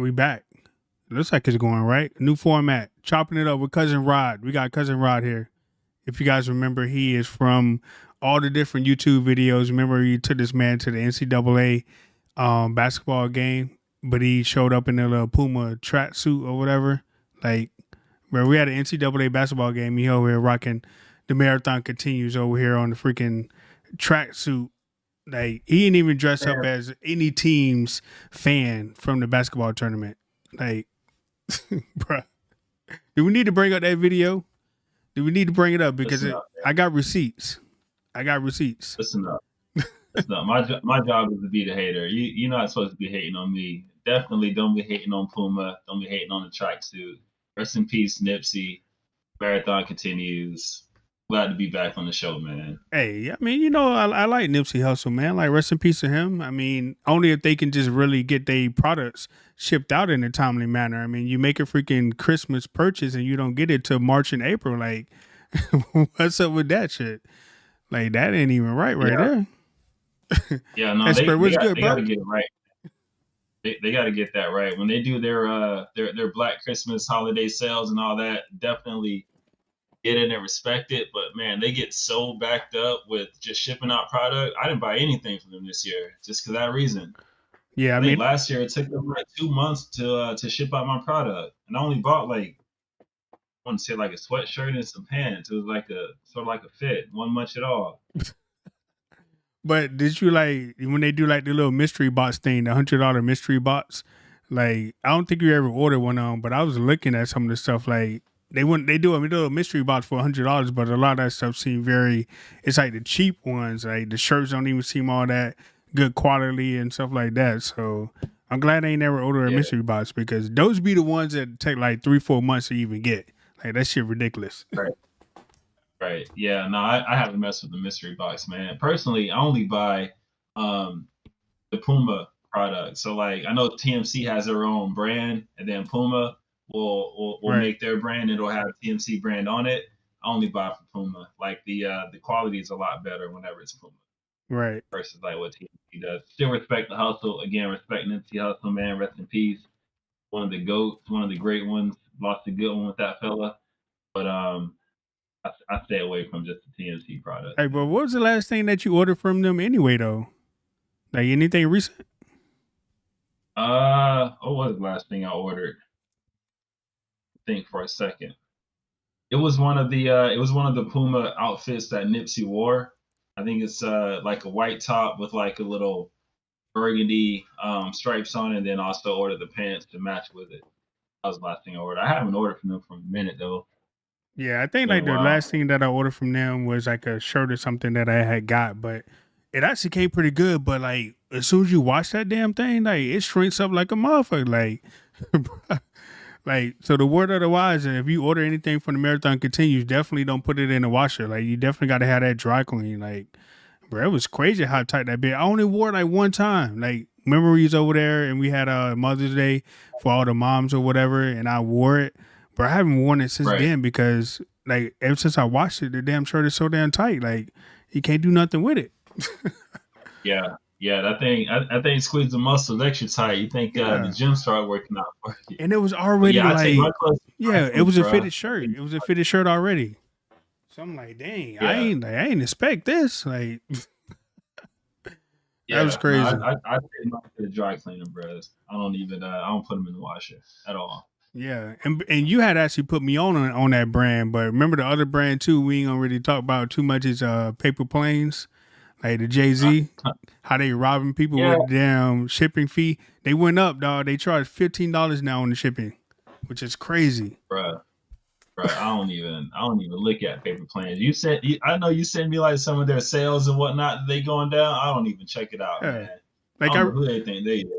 We back. Looks like it's going right. New format. Chopping it up with Cousin Rod. We got Cousin Rod here. If you guys remember, he is from all the different YouTube videos. Remember, he took this man to the NCAA basketball game, but he showed up in a little Puma track suit or whatever. Like, bro, we had an NCAA basketball game. He over here rocking the marathon continues over here on the freaking track suit. Like, he didn't even dress up as any team's fan from the basketball tournament. Like, bruh. Do we need to bring up that video? Do we need to bring it up? Because I got receipts. Listen up. My job is to be the hater. You're not supposed to be hating on me. Definitely don't be hating on Puma. Don't be hating on the tracksuit. Rest in peace, Nipsey. Marathon continues. Glad to be back on the show, man. Hey, I mean, I like Nipsey Hussle, man. Like, rest in peace to him. I mean, only if they can just really get their products shipped out in a timely manner. I mean, you make a freaking Christmas purchase and you don't get it till March and April. Like, what's up with that shit? Like, that ain't even right there. Yeah, no, they got to get it right. They got to get that right. When they do their Black Christmas holiday sales and all that, definitely get it and respect it. But man, they get so backed up with just shipping out product. I didn't buy anything from them this year just for that reason. Yeah, I mean, last year it took them like 2 months to ship out my product, and I only bought like, I want to say like a sweatshirt and some pants. It was like a sort of like a fit, wasn't much at all. But did you like when they do like the little mystery box thing, the $100 mystery box? Like, I don't think you ever ordered one on, but I was looking at some of the stuff. Like, they do a little mystery box for $100, but a lot of that stuff seemed it's like the cheap ones. Like, the shirts don't even seem all that good quality and stuff like that. So I'm glad I ain't never ordered a mystery box, because those be the ones that take like 3-4 months to even get. Like, that shit ridiculous. Right. Yeah. No, I haven't messed with the mystery box, man. Personally, I only buy the Puma product. So like, I know TMC has their own brand, and then Puma will make their brand. It'll have TMC brand on it. I only buy from Puma. Like, the quality is a lot better whenever it's Puma. Right. Versus like what TMC does. Still respect the hustle. Again, respect Nipsey Hussle, man. Rest in peace. One of the GOATs, one of the great ones. Lost a good one with that fella. But I stay away from just the TMC product. Hey, but what was the last thing that you ordered from them anyway, though? Like, anything recent? What was the last thing I ordered? Think for a second. It was one of the Puma outfits that Nipsey wore. I think it's like a white top with like a little burgundy stripes on it, and then also ordered the pants to match with it. That was the last thing I ordered. I haven't ordered from them for a minute though. Yeah, I think like the last thing that I ordered from them was like a shirt or something that I had got, but it actually came pretty good. But like, as soon as you wash that damn thing, like, it shrinks up like a motherfucker. Like, like, so the word of the wise, if you order anything from the Marathon Continues, definitely don't put it in the washer. Like, you definitely got to have that dry clean. Like, bro, it was crazy how tight that bit. I only wore it like one time. Like, remember we was over there and we had Mother's Day for all the moms or whatever, and I wore it. But I haven't worn it since then, because like, ever since I washed it, the damn shirt is so damn tight. Like, you can't do nothing with it. Yeah, that thing squeezed the muscles extra tight. You think the gym started working out for you. And it was already it was a fitted shirt. It was a fitted shirt already. So I'm like, dang, I ain't expect this. Like, that was crazy. No, I take mine to the dry cleaner, bro. I don't put them in the washer at all. Yeah, and you had actually put me on that brand, but remember the other brand too, we ain't gonna really talk about too much, is Paper Planes, like the Jay-Z, how they robbing people with the damn shipping fee. They went up, dog. They charge $15 now on the shipping, which is crazy. Bro, I don't even look at Paper Planes. I know you sent me like some of their sales and whatnot. They going down. I don't even check it out, man. Like, I don't know who they think they is.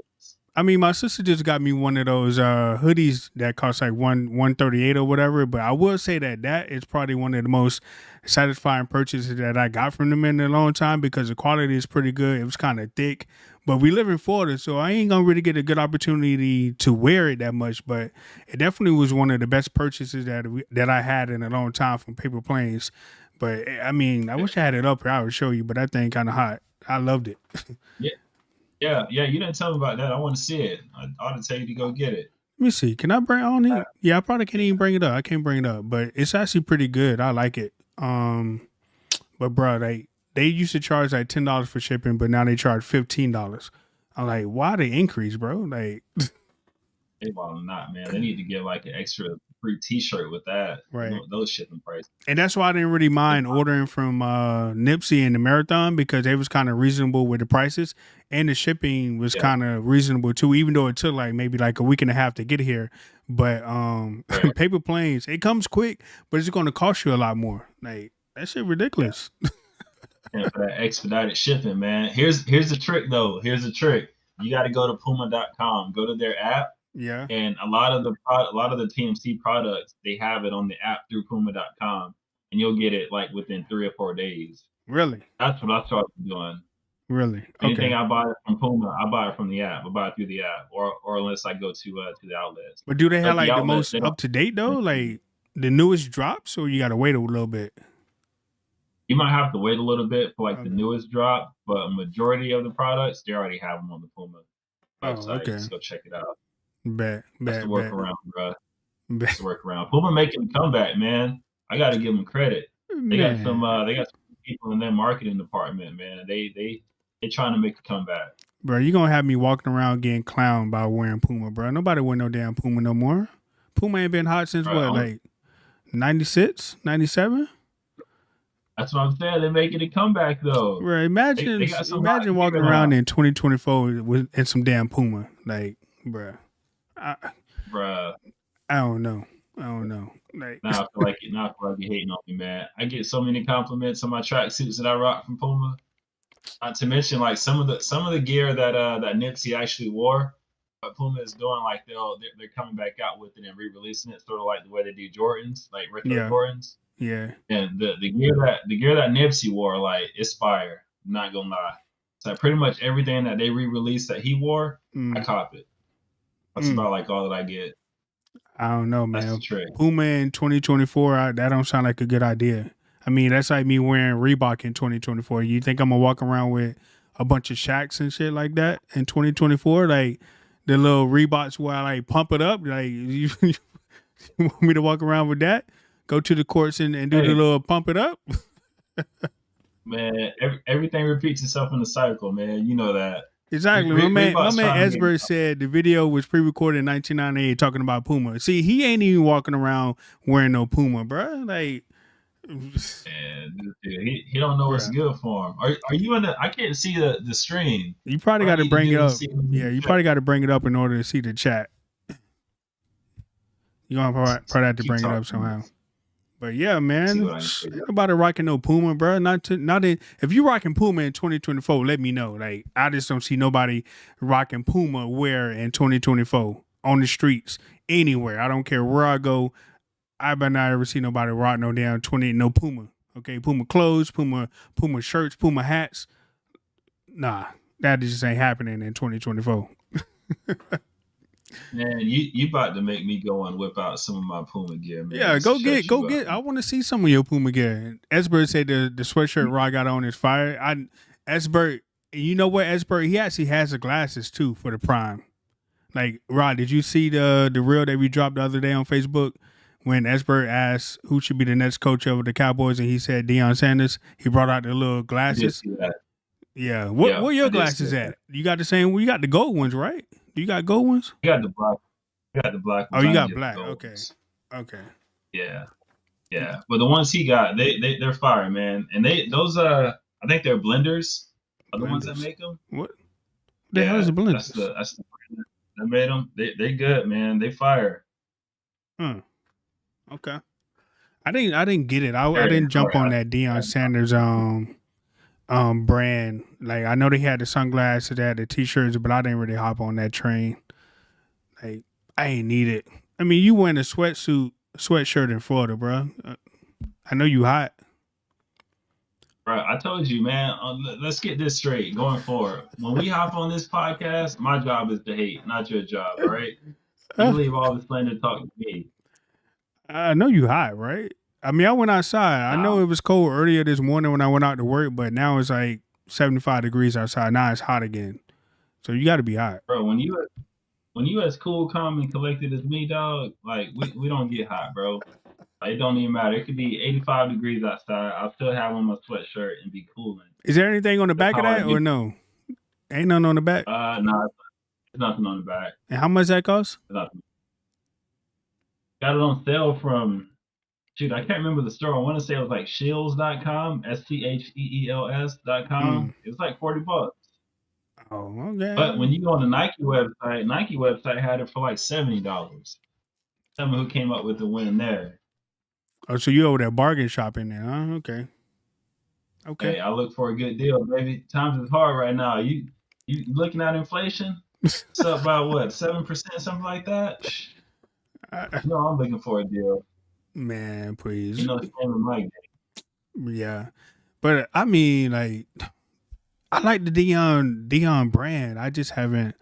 I mean, my sister just got me one of those hoodies that cost like $138 or whatever. But I will say that is probably one of the most satisfying purchases that I got from them in a long time, because the quality is pretty good. It was kind of thick, but we live in Florida, so I ain't gonna really get a good opportunity to wear it that much. But it definitely was one of the best purchases that I had in a long time from Paper Planes. But I mean, I wish I had it up here. I would show you, but that thing kind of hot. I loved it. Yeah. Yeah, yeah. You didn't tell me about that. I want to see it. I ought to tell you to go get it. Let me see. Can I bring on it? Yeah, I probably can't even bring it up. I can't bring it up, but it's actually pretty good. I like it. But bro, they used to charge like $10 for shipping, but now they charge $15. I'm like, why the increase, bro? Like, They want not, man. They need to get like an extra free T-shirt with that. right. Those shipping prices. And that's why I didn't really mind ordering from Nipsey and the Marathon, because they was kind of reasonable with the prices, and the shipping was Yeah. kind of reasonable too, even though it took like maybe like a week and a half to get here. But Right. paper planes, it comes quick, but it's going to cost you a lot more. Like, that shit ridiculous. And for that expedited shipping, man. Here's the trick though. Here's the trick. You got to go to Puma.com. Go to their app. Yeah. And a lot of the TMC products, they have it on the app through Puma.com, and you'll get it like within 3 or 4 days. Really? That's what I started doing. Really? Anything Okay. I buy from Puma, I buy it from the app. I buy it through the app, or unless I go to the outlets. But do they have But the like the outlets, most they don't. up to date though? Like the newest drops, or you got to wait a little bit? You might have to wait a little bit for like the Okay. newest drop, but a majority of the products, they already have them on the Puma website. Oh, okay. Just go check it out. Bet. That's the workaround, bro. Bet. That's the workaround. Puma making a comeback, man. I got to give them credit. They got some people in their marketing department, man. They trying to make a comeback. Bro, you gonna have me walking around getting clowned by wearing Puma, bro. Nobody wear no damn Puma no more. Puma ain't been hot since Bro, what, like 96, 97? That's what I'm saying. They're making a comeback though. Bro, imagine walking around in 2024 in some damn Puma. Like, bro. I don't know. Like, now I feel like you're hating on me, man. I get so many compliments on my tracksuits that I rock from Puma. Not to mention like some of the gear that Nipsey actually wore. But Puma is doing, like they're coming back out with it and re-releasing it, sort of like the way they do Jordans, like retro Jordans. Yeah. And the gear that Nipsey wore, like, it's fire. I'm not gonna lie. So pretty much everything that they re-released that he wore, I cop it. That's about like all that I get. I don't know, man. That's the trick. Puma in 2024, that don't sound like a good idea. I mean, that's like me wearing Reebok in 2024. You think I'm gonna walk around with a bunch of Shaqs and shit like that in 2024? Like the little Reeboks where I like pump it up. Like you want me to walk around with that? Go to the courts and do the little pump it up? Man, everything repeats itself in the cycle, man. You know that. Exactly. My man Esbert said the video was pre-recorded in 1998 talking about Puma. See, he ain't even walking around wearing no Puma, bro. Like, man, he don't know what's good for him. Are you in the? I can't see the stream. You probably got to bring it up. Yeah, you probably got to bring it up in order to see the chat. You gonna probably have to bring it up somehow. But yeah, man, ain't nobody rocking no Puma, bro. If you rocking Puma in 2024, let me know. Like, I just don't see nobody rocking Puma wear in 2024 on the streets anywhere. I don't care where I go. I better not ever see nobody rock no damn no Puma. Okay, Puma clothes, Puma shirts, Puma hats. Nah, that just ain't happening in 2024. Man, you about to make me go and whip out some of my Puma gear, man. Yeah, go get. I want to see some of your Puma gear. Esbert said the sweatshirt Rod got on is fire. Esbert, you know what, Esbert? He actually has the glasses too for the Prime. Like, Rod, did you see the reel that we dropped the other day on Facebook when Esbert asked who should be the next coach of the Cowboys, and he said Deion Sanders? He brought out the little glasses. Yeah. Where your glasses at? You got the same? You got the gold ones, right? Do you got gold ones? You got the black. You got the black ones. Oh, you got black. Okay. Yeah. But the ones he got, they're fire, man. And those I think they're blenders. Are the ones that make them? What? The hell is a blender? That's the that made them. They good, man. They fire. Okay. I didn't get it. I didn't jump on that Deion Sanders brand. Like, I know they had the sunglasses, they had the t-shirts, but I didn't really hop on that train. Like, I ain't need it. I mean, you wearing a sweatshirt in Florida, bro. I know you hot. Bro, I told you, man. Let's get this straight going forward. When we hop on this podcast, my job is to hate, not your job, all right? You leave all this slander talk to me. I know you hot, right? I mean, I went outside. I know it was cold earlier this morning when I went out to work, but now it's like 75 degrees outside. Now it's hot again. So you got to be hot. Bro, when you as cool, calm, and collected as me, dog, like we don't get hot, bro. Like, it don't even matter. It could be 85 degrees outside. I'll still have on my sweatshirt and be cooling. Is there anything on the That's back of how I that or get. no? Ain't nothing on the back. No, there's nothing on the back. And how much that cost? Nothing. Got it on sale from, shoot, I can't remember the store. I want to say it was like Shields.com, SCHEELS.com. Mm. It was like $40. Oh, okay. But when you go on the Nike website had it for like $70. Tell me who came up with the win there. Oh, so you over there bargain shopping there, huh? Okay. Okay. Hey, I look for a good deal, baby. Times is hard right now. You looking at inflation? It's up by what, 7%, something like that? No, I'm looking for a deal. Man, please. You know, shame in my game. Yeah. But I mean, like, I like the Dion brand. I just haven't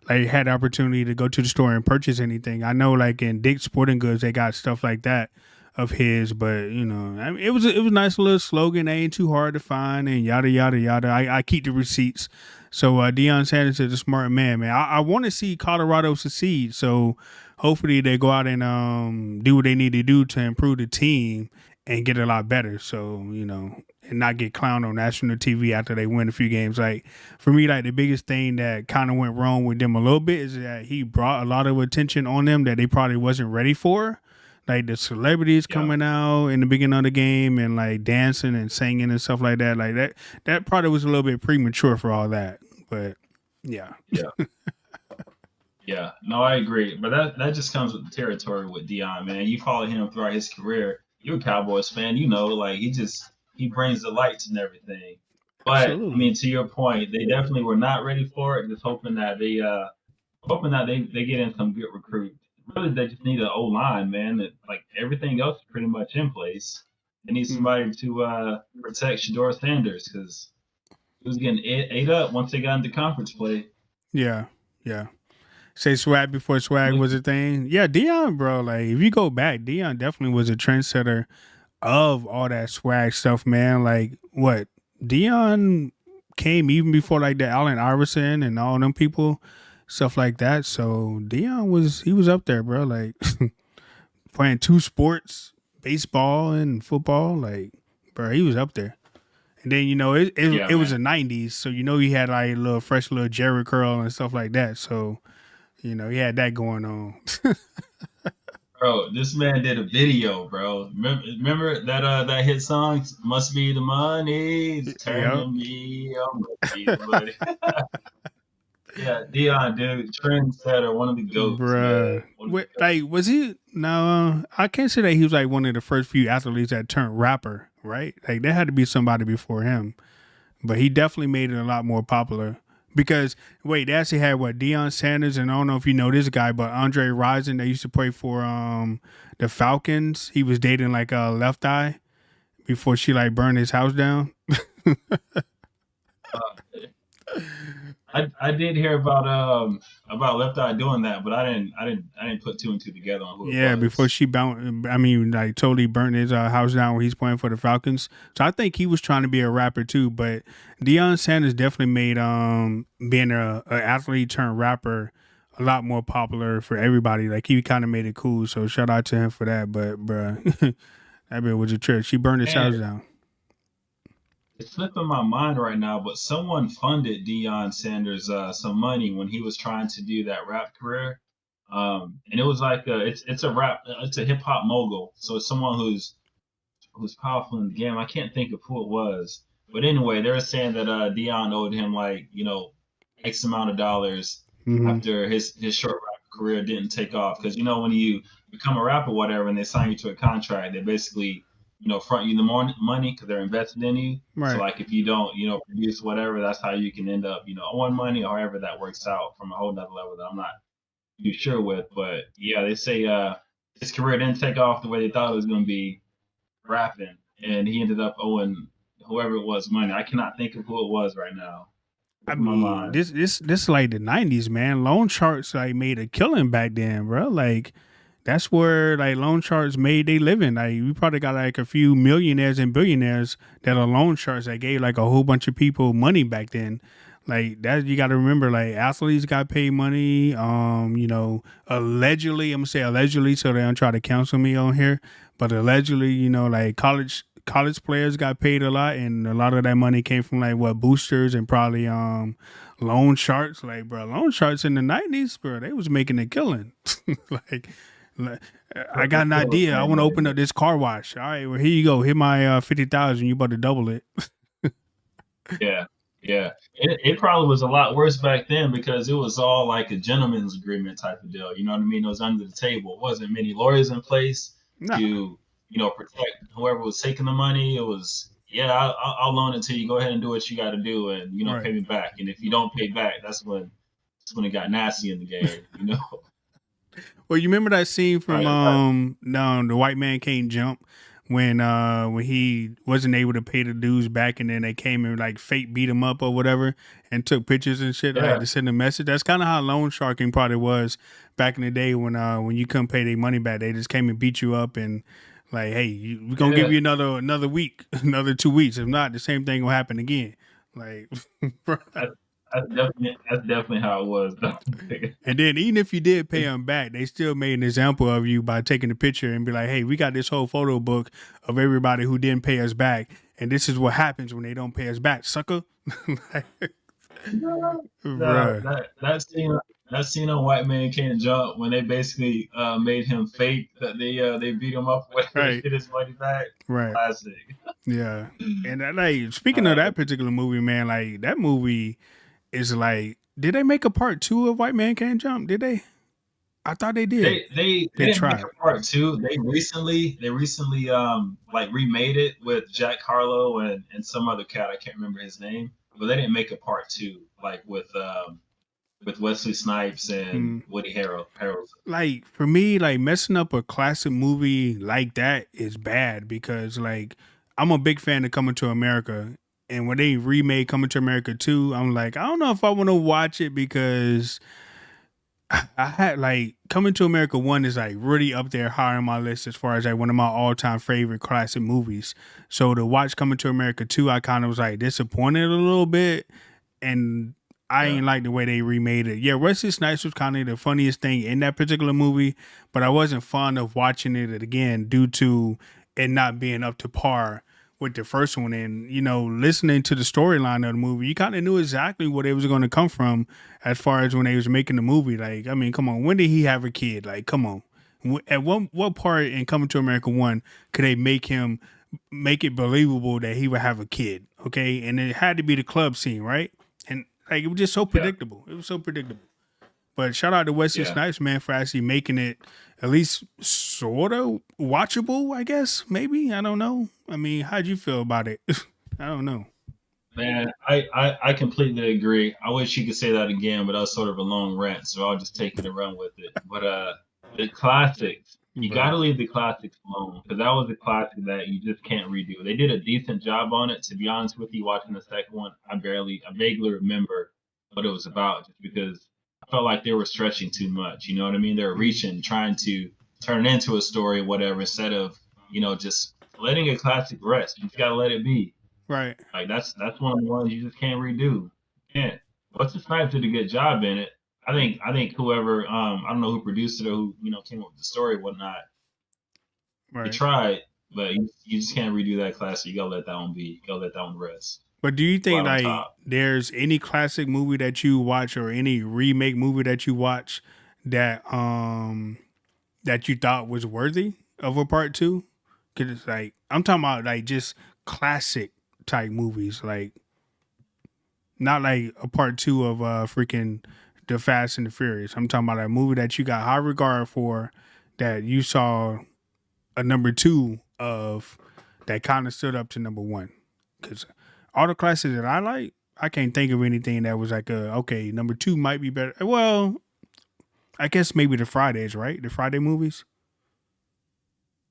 like had the opportunity to go to the store and purchase anything. I know like in Dick's Sporting Goods they got stuff like that of his, but you know, I mean, it was a nice little slogan. They ain't too hard to find and yada yada yada. I keep the receipts. So Deion Sanders is a smart man, man. I want to see Colorado succeed. So hopefully they go out and do what they need to do to improve the team and get a lot better. So, you know, and not get clowned on national TV after they win a few games. Like for me, like the biggest thing that kind of went wrong with them a little bit is that he brought a lot of attention on them that they probably wasn't ready for. Like the celebrities coming out in the beginning of the game and like dancing and singing and stuff like that. Like that probably was a little bit premature for all that. But yeah. Yeah, no, I agree. But that just comes with the territory with Dion, man. You follow him throughout his career. You're a Cowboys fan, you know, like he brings the lights and everything. But I Absolutely. mean, to your point, they definitely were not ready for it. Just hoping that they get in some good recruits. Really, they just need an O line, man. That like everything else is pretty much in place. They need somebody to protect Shador Sanders because he was getting ate up once they got into conference play. Yeah. Yeah. Say swag before swag was a thing. Yeah, Dion, bro. Like if you go back, Dion definitely was a trendsetter of all that swag stuff, man. Like what Dion came even before like the Allen Iverson and all them people, stuff like that. So Dion he was up there, bro. Like playing two sports, baseball and football. Like, bro, he was up there. And then you know it was the '90s, so you know he had like a little fresh little Jerry curl and stuff like that. So you know he had that going on. Bro, this man did a video, bro. Remember that hit song? Must be the money, it's Yep. turning me on. Must be the money. Yeah, Dion, dude, trendsetter, one of the goats, man. Bruh. One of the goats. Like, was he? No, I can't say that he was like one of the first few athletes that turned rapper, right? Like, there had to be somebody before him. But he definitely made it a lot more popular. Because, wait, they actually had what? Deion Sanders, and I don't know if you know this guy, but Andre Rison, that used to play for the Falcons. He was dating like a Left Eye before she like burned his house down. I did hear about Left Eye doing that, but I didn't put two and two together on who it Yeah, before was. she like totally burnt his house down where he's playing for the Falcons. So I think he was trying to be a rapper too. But Deion Sanders definitely made being a athlete turned rapper a lot more popular for everybody. Like he kind of made it cool. So shout out to him for that. But bruh, that bit was a trip. She burned his house And down. it's slipping my mind right now, but someone funded Deion Sanders some money when he was trying to do that rap career. And it was like it's a hip hop mogul. So it's someone who's powerful in the game. I can't think of who it was, but anyway, they're saying that Dion owed him like X amount of dollars Hmm. after his short rap career didn't take off. Because when you become a rapper, or whatever, and they sign you to a contract, they basically front you the more money because they're invested in you. So Right. like if you don't produce whatever, that's how you can end up owing money, or however that works out from a whole nother level that I'm not too sure with. But yeah, they say his career didn't take off the way they thought it was going to be rapping, and he ended up owing whoever it was money. I cannot think of who it was right now. I Look in my mean, mind. this like the '90s, man. Loan charts like made a killing back then, bro. Like that's where like loan charts made they living. Like we probably got like a few millionaires and billionaires that are loan charts that gave like a whole bunch of people money back then. Like that, you got to remember. Like athletes got paid money. Allegedly, I'm gonna say allegedly, so they don't try to cancel me on here. But allegedly, like college players got paid a lot, and a lot of that money came from like what boosters and probably loan sharks. Like bro, loan sharks in the '90s, bro, they was making a killing. like, like, I got an Still the idea. I same want to way. open up this car wash. All right, well here you go. Hit my 50,000. You about to double it. Yeah, yeah. It probably was a lot worse back then because it was all like a gentleman's agreement type of deal. You know what I mean? It was under the table. It wasn't many lawyers in place Nah, to, protect whoever was taking the money. It was, yeah, I'll loan it to you. Go ahead and do what you got to do, and right. pay me back. And if you don't pay back, that's when it got nasty in the game. Well, you remember that scene from Right. no, the White Man Can't Jump when he wasn't able to pay the dues back, and then they came and like fate beat him up or whatever and took pictures and shit like Yeah, to send a message. That's kind of how loan sharking probably was back in the day when you couldn't pay their money back. They just came and beat you up and like, hey, we're gonna give yeah. you another week, another 2 weeks. If not, the same thing will happen again. Like, bro. That's definitely how it was. Though. And then even if you did pay them back, they still made an example of you by taking the picture and be like, "Hey, we got this whole photo book of everybody who didn't pay us back, and this is what happens when they don't pay us back, sucker." Like, No, bruh, that scene on White Man Can't Jump when they basically made him fake that they beat him up when they right, get his money back. right, Classic. yeah. And like speaking of Uh, that particular movie, man, like that movie is like, did they make a part two of White Man Can't Jump? Did they? I thought they did. they They didn't make tried. a part two. They recently like remade it with Jack Harlow and some other cat. I can't remember his name, but they didn't make a part two like with Wesley Snipes and Hmm. Woody Harrelson. Like for me, like messing up a classic movie like that is bad because like I'm a big fan of Coming to America, and when they remade Coming to America 2, I'm like, I don't know if I want to watch it because I had like Coming to America 1 is like really up there high on my list as far as like one of my all time favorite classic movies. So to watch Coming to America 2, I kind of was like disappointed a little bit, and I Yeah, ain't like the way they remade it. Yeah, Wesley Snipes was kind of the funniest thing in that particular movie, but I wasn't fond of watching it again due to it not being up to par with the first one. And listening to the storyline of the movie, you kind of knew exactly where it was going to come from as far as when they was making the movie. Like, I mean, come on, when did he have a kid? Like, come on. At what part in Coming to America 1 could they make it believable that he would have a kid? Okay, and it had to be the club scene, right? And like it was just so yeah, predictable. It was so predictable. But shout out to Wesley yeah. Snipes, man, for actually making it at least sort of watchable. I guess maybe I don't know. I mean, how'd you feel about it? I don't know. Man, I completely agree. I wish you could say that again, but that was sort of a long rant, so I'll just take it and run with it. But the classics, you got Right, to leave the classics alone because that was a classic that you just can't redo. They did a decent job on it. To be honest with you, watching the second one, I vaguely remember what it was about, just because I felt like they were stretching too much. You know what I mean? They were mm, reaching, trying to turn it into a story, whatever, instead of just letting a classic rest. You just got to let it be. right. Like that's one of the ones you just can't redo. Can't. What's the Snipes did a good job in it. I think whoever I don't know who produced it or who came up with the story and whatnot. They Right. tried, but you just can't redo that classic. You gotta let that one be. You gotta let that one rest. But do you think Right on like top. there's any classic movie that you watch or any remake movie that you watch that that you thought was worthy of a part two? Cause it's like I'm talking about like just classic type movies, like not like a part two of freaking the Fast and the Furious. I'm talking about a movie that you got high regard for that you saw a number two of that kind of stood up to number one. Cause all the classics that I like, I can't think of anything that was like okay, number two might be better. Well, I guess maybe the Fridays, right? The Friday movies.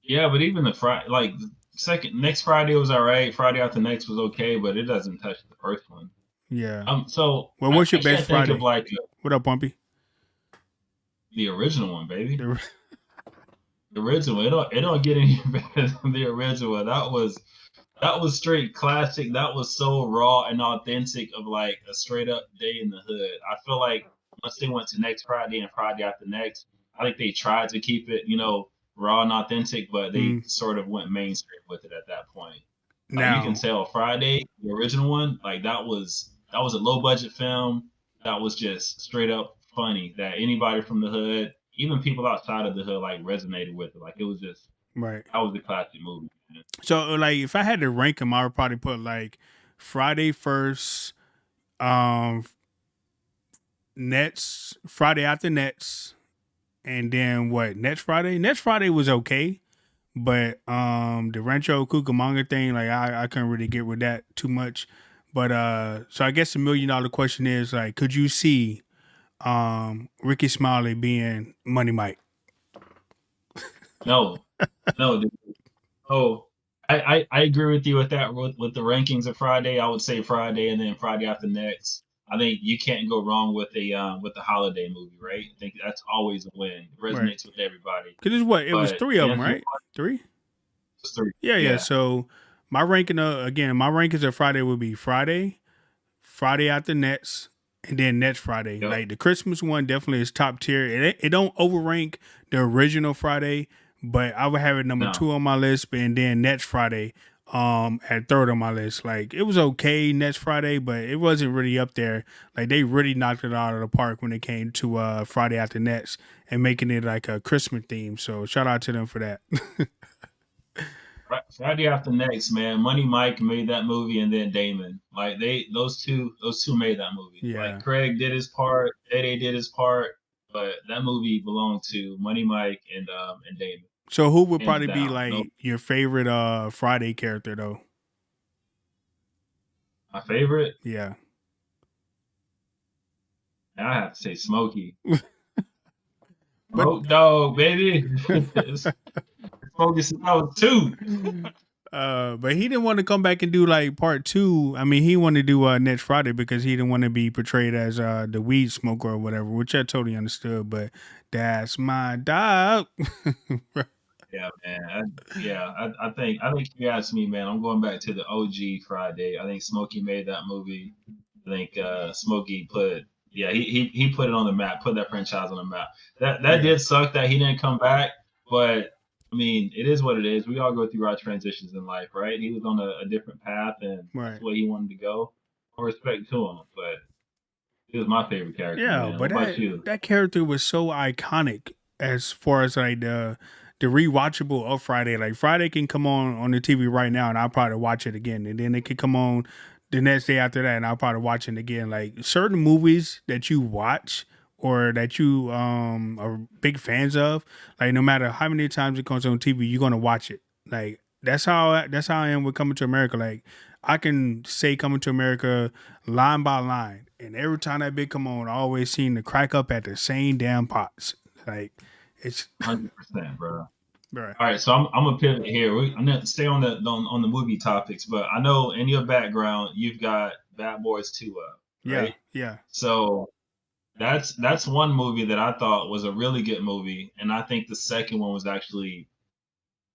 Yeah, but even the Friday, like second next Friday was all right. Friday after next was okay, but it doesn't touch the first one. Yeah. So Well, I what's your best can't think of Friday? like What up, Bumpy? the original one, baby. The- The original. It don't get any better than the original. That that was straight classic. That was so raw and authentic of like a straight up day in the hood. I feel like once they went to next Friday and Friday after next, I think they tried to keep it, raw and authentic, but they Mm. sort of went mainstream with it at that point. Like you can Now, tell Friday, the original one, like that was a low budget film. That was just straight up funny. That anybody from the hood, even people outside of the hood, like resonated with it. Like it was just right. that was a classic movie. Man. So like, if I had to rank them, I would probably put like Friday first, um, Nets, Friday after Nets, and then what? Next Friday. Next Friday was okay, but the Rancho Cucamonga thing, like I couldn't really get with that too much. But so I guess $1 million question is like, could you see Ricky Smiley being Money Mike? No, no, oh, I agree with you with that with the rankings of Friday. I would say Friday and then Friday after next. I think you can't go wrong with the holiday movie, right? I think that's always a win. It Right. resonates with everybody. Cause it's what it was But three to of them, answer your right? Three. question, Yeah, yeah. yeah, So my ranking, again, my rankings of Friday would be Friday, Friday after Nets, and then next Friday. yep, Like the Christmas one definitely is top tier. It don't overrank the original Friday, but I would have it number no, 2 on my list, and then next Friday at third on my list. Like it was okay next Friday, but it wasn't really up there. Like they really knocked it out of the park when it came to Friday after Nets and making it like a Christmas theme. So shout out to them for that. Friday after next, man. Money Mike made that movie, and then Damon. Like those two made that movie. Like Yeah. Craig did his part, Eddie did his part, but that movie belonged to Money Mike and Damon, So who would hands probably be down. No, like your favorite Friday character though? my favorite, Yeah. I have to say Smokey. But Smoke Dog, baby. Smokey since I was two. but he didn't want to come back and do like part 2. I mean, he wanted to do next Friday because he didn't want to be portrayed as the weed smoker or whatever, which I totally understood, but that's my dog. Yeah, man. I think if you ask me, man, I'm going back to the OG Friday. I think Smokey made that movie. I think Smokey put yeah he put it on the map, put that franchise on the map. That Yeah. did suck that he didn't come back, but I mean it is what it is. We all go through our transitions in life, right? He was on a different path, and that's Right. the way he wanted to go. I respect to him, but he was my favorite character, Yeah, man. but What about you? that character was so iconic as far as like the rewatchable of Friday. Like Friday can come on the TV right now, and I'll probably watch it again, and then it could come on the next day after that, and I'll probably watch it again. Like certain movies that you watch or that you are big fans of, like no matter how many times it comes on TV, you're gonna watch it. Like that's how I am with Coming to America. Like I can say Coming to America line by line, and every time that bit come on, I always seem to crack up at the same damn pots. Like it's 100%, bro. bruh. All right, so I'm gonna pivot here. I'm gonna stay on the movie topics, but I know in your background you've got Bad Boys 2 up, Yeah, right? yeah. So that's one movie that I thought was a really good movie, and I think the second one was actually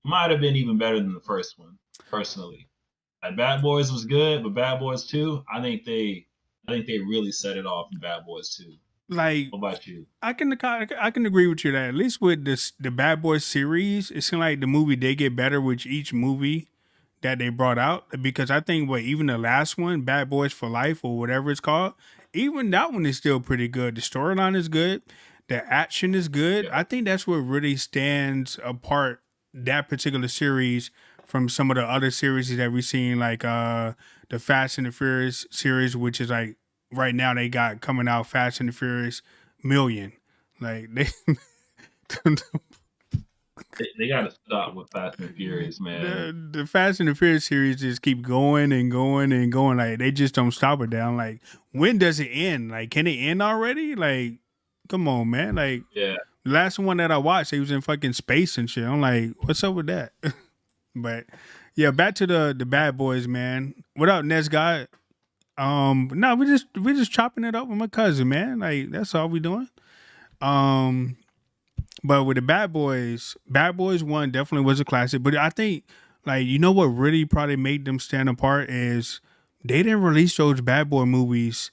might have been even better than the first one, personally. Like Bad Boys was good, but Bad Boys 2, I think they really set it off in Bad Boys 2. Like What about you? I can agree with you that at least with this the Bad Boys series, it seems like the movie they get better with each movie that they brought out because I think what even the last one, Bad Boys for Life or whatever it's called, even that one is still pretty good. The storyline is good, the action is good. Yeah, I think that's what really stands apart that particular series from some of the other series that we've seen, like the Fast and the Furious series, which is like right now they got coming out Fast and the Furious million. Like they they got to stop with Fast and Furious, man. the Fast and the Furious series just keep going and going and going. Like they just don't stop it down. Like when does it end? Like can it end already? Like come on, man. Like Yeah. the last one that I watched, he was in fucking space and shit. I'm like, what's up with that? But yeah, back to the Bad Boys, man. What up, next guy? No, we just chopping it up with my cousin, man. Like that's all we doing. But with the Bad Boys 1 definitely was a classic. But I think Like, you know what really probably made them stand apart is they didn't release those Bad Boy movies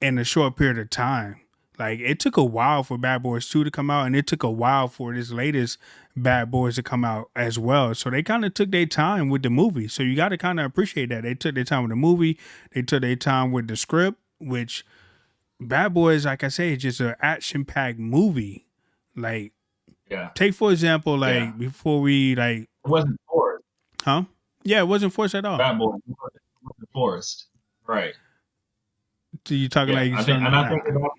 in a short period of time. Like, it took a while for Bad Boys 2 to come out, and it took a while for this latest Bad Boys to come out as well. So they kind of took their time with the movie. So you got to kind of appreciate that. They took their time with the movie. They took their time with the script, which Bad Boys, like I say, is just an action-packed movie. Like, Yeah. take for example, like Yeah. before we like, It wasn't forced. huh? Yeah, it wasn't forced at all. Bad Boy wasn't forced. Right. So you talking Yeah. like you I think, something? and I think about.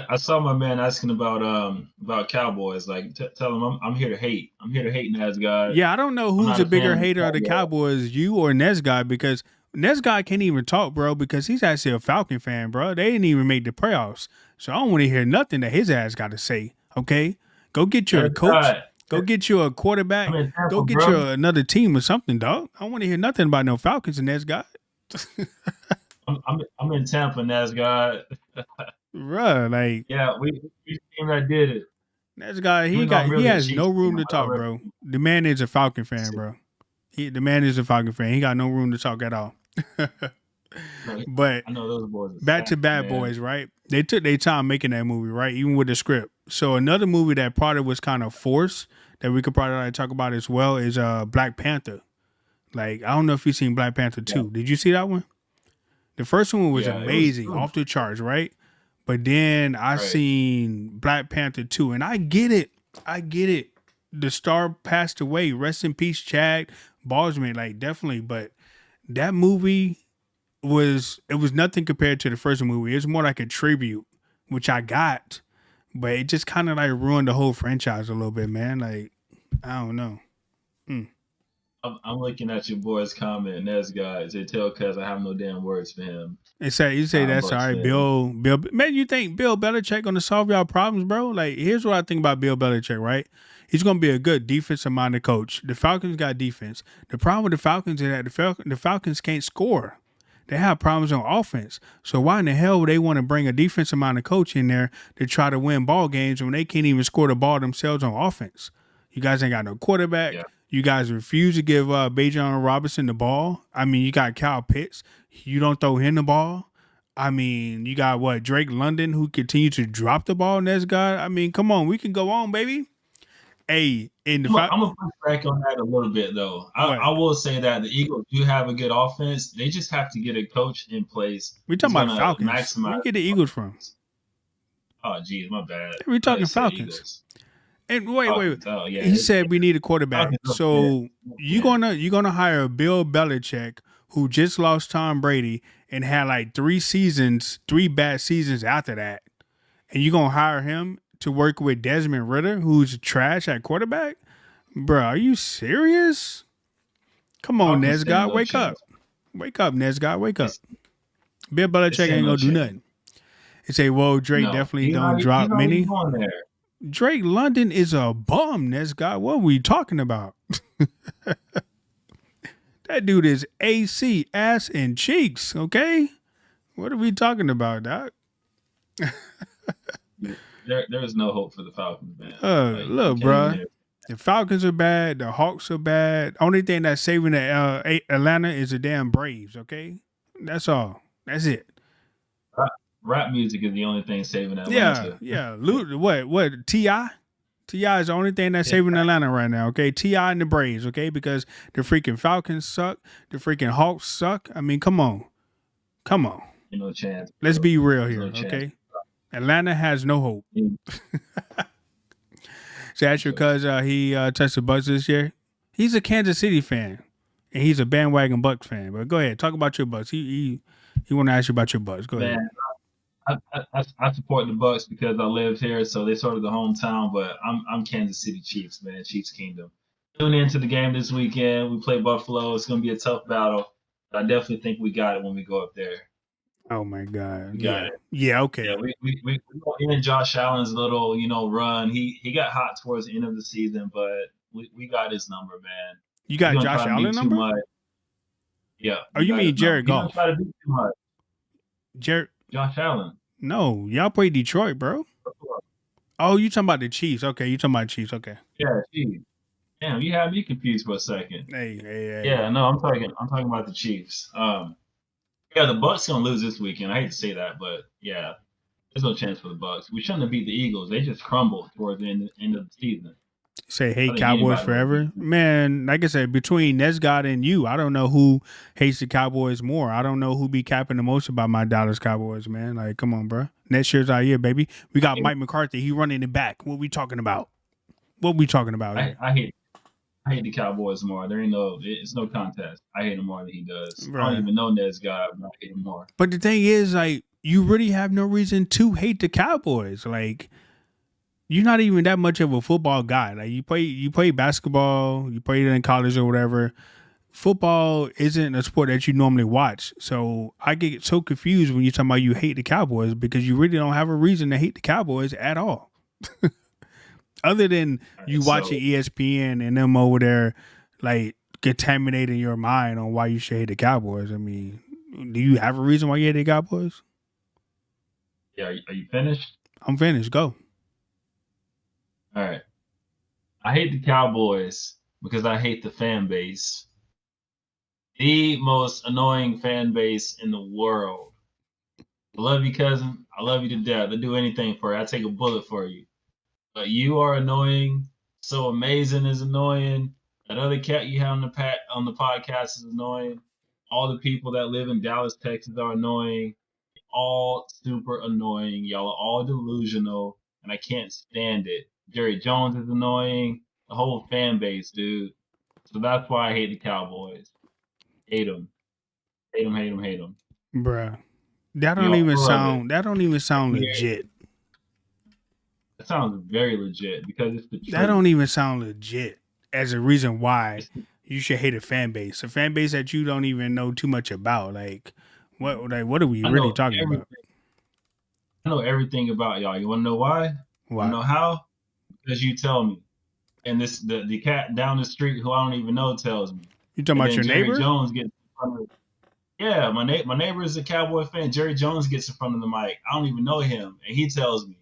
I saw my man asking about Cowboys. Like, tell him I'm here to hate. I'm here to hate Nazgul. Yeah, I don't know I'm who's not a a fan bigger of the hater of the Cowboys. Cowboys, you or Nesguy, because Nesguy can't even talk, bro, because he's actually a Falcon fan, bro. They didn't even make the playoffs. So I don't want to hear nothing that his ass got to say, okay? Go get you a coach. Go get you a quarterback. I'm in Tampa, Go get bro. you another team or something, dog. I don't want to hear nothing about no Falcons and Nesguy. I'm in Tampa, Nazgul. Bruh, like, Yeah, we team that did it. Nesguy, Even though I'm he really a has no Chiefs room fan, to but I talk, bro. The man is a Falcon fan, bro. The man is a Falcon fan. He got no room to talk at all. But I know those boys. back to Bad Boys, right? They took their time making that movie, right? Even with the script. So another movie that probably was kind of forced that we could probably like talk about as well is Black Panther. Like, I don't know if you've seen Black Panther 2. Yeah. Did you see that one? The first one was amazing, it was off the charts, right? But then I seen Black Panther 2, and I get it. The star passed away. Rest in peace, Chad Boseman. Like, definitely. But that movie was nothing compared to the first movie. It's more like a tribute, which I got, but it just kind of like ruined the whole franchise a little bit, man. Like, I don't know. I'm looking at your boy's comment, and that's guys. They tell cuz I have no damn words for him. You say that's all right, Bill. Man, you think Bill Belichick gonna solve y'all problems, bro? Like, here's what I think about Bill Belichick, right? He's gonna be a good defensive-minded coach. The Falcons got defense. The problem with the Falcons is that the Falcons can't score. They have problems on offense. So why in the hell would they want to bring a defensive-minded coach in there to try to win ball games when they can't even score the ball themselves on offense? You guys ain't got no quarterback. Yeah. You guys refuse to give Bijan Robinson the ball. I mean, you got Kyle Pitts. You don't throw him the ball. I mean, you got Drake London, who continue to drop the ball. And that's God. I mean, come on, we can go on, baby. Hey, I'm gonna push back on that a little bit, though. I will say that the Eagles do have a good offense. They just have to get a coach in place. We talking about Falcons. Where you get the Eagles from? Oh, geez, my bad. We talking Falcons. And wait. Oh, yeah. He said we need a quarterback. So you're gonna hire Bill Belichick, who just lost Tom Brady and had like 3 bad seasons after that, and you're gonna hire him to work with Desmond Ridder, who's trash at quarterback? Bro, are you serious? Come on, Nesguy, wake up. Wake up, Nesguy, wake up. Bill Belichick ain't gonna do nothing. He say, well, Drake definitely don't drop many. Drake London is a bum, Nesguy. What are we talking about? That dude is AC, ass and cheeks, okay? What are we talking about, Doc? There is no hope for the Falcons, man. Look, bro. The Falcons are bad. The Hawks are bad. Only thing that's saving the Atlanta is the damn Braves, okay? That's all. That's it. Rap music is the only thing saving Atlanta. Yeah. What? T.I.? T.I. is the only thing that's saving Atlanta right now, okay? T.I. and the Braves, okay? Because the freaking Falcons suck. The freaking Hawks suck. I mean, come on. No chance. Let's be real here, okay? Atlanta has no hope. So that's because he touched the Bucks this year. He's a Kansas City fan, and he's a bandwagon Bucks fan. But go ahead, talk about your Bucks. He want to ask you about your Bucks. Go ahead. I support the Bucks because I live here, so they sort of the hometown. But I'm Kansas City Chiefs, man. Chiefs Kingdom. Tune into the game this weekend. We play Buffalo. It's gonna be a tough battle. But I definitely think we got it when we go up there. Oh my God! We got it. Yeah. Okay. Yeah, we gonna end Josh Allen's little run. He got hot towards the end of the season, but we got his number, man. You got Josh Allen number? Yeah. Oh, you mean Jared Goff? Try to do too much. Josh Allen. No, y'all play Detroit, bro. Oh, you talking about the Chiefs? Okay, you talking about the Chiefs? Okay. Yeah, Chiefs. Damn, you had me confused for a second. Hey. Yeah, no, I'm talking about the Chiefs. Yeah, the Bucks gonna lose this weekend. I hate to say that, but yeah, there's no chance for the Bucks. We shouldn't have beat the Eagles. They just crumbled towards the end of the season. Say I hate think Cowboys anybody would have forever, beat them. man. Like I said, between Nesgod and you, I don't know who hates the Cowboys more. I don't know who be capping the most about my Dallas Cowboys, man. Like, come on, bro. Next year's our year, baby. We got Mike McCarthy. He running it back. What we talking about? What we talking about I, here, I hate I hate the Cowboys more. There ain't it's no contest. I hate him more than he does. I don't bro? even know Ned's guy, but I hate him more. But the thing is, like, you really have no reason to hate the Cowboys. Like, you're not even that much of a football guy. Like, you play basketball, you played in college or whatever. Football isn't a sport that you normally watch. So I get so confused when you're talking about you hate the Cowboys because you really don't have a reason to hate the Cowboys at all. Other than All you right, watching so ESPN and them over there, like, contaminating your mind on why you should hate the Cowboys. I mean, do you have a reason why you hate the Cowboys? yeah, are you finished? I'm finished. Go. All right. I hate the Cowboys because I hate the fan base. The most annoying fan base in the world. I love you, cousin. I love you to death. I'd do anything for you. I'd take a bullet for you. But you are annoying. So Amazing is annoying. That other cat you have on the podcast is annoying. All the people that live in Dallas, Texas are annoying. All super annoying. Y'all are all delusional, and I can't stand it. Jerry Jones is annoying. The whole fan base, dude. So that's why I hate the Cowboys. Hate them. Hate them. Hate them. Hate them. Bruh. That don't Y'all even full of it. sound that don't even sound legit. That sounds very legit because it's the That truth. don't even sound legit as a reason why It's the, you should hate a fan base. A fan base that you don't even know too much about. Like what are we I really know talking about? everything. I know everything about y'all. You want to know why? You want to Why? know how? Because you tell me. And the cat down the street who I don't even know tells me. You talking And about then your Jerry neighbor? Jones gets in front of yeah, my neighbor is a Cowboy fan. Jerry Jones gets in front of the mic. I don't even know him, and he tells me.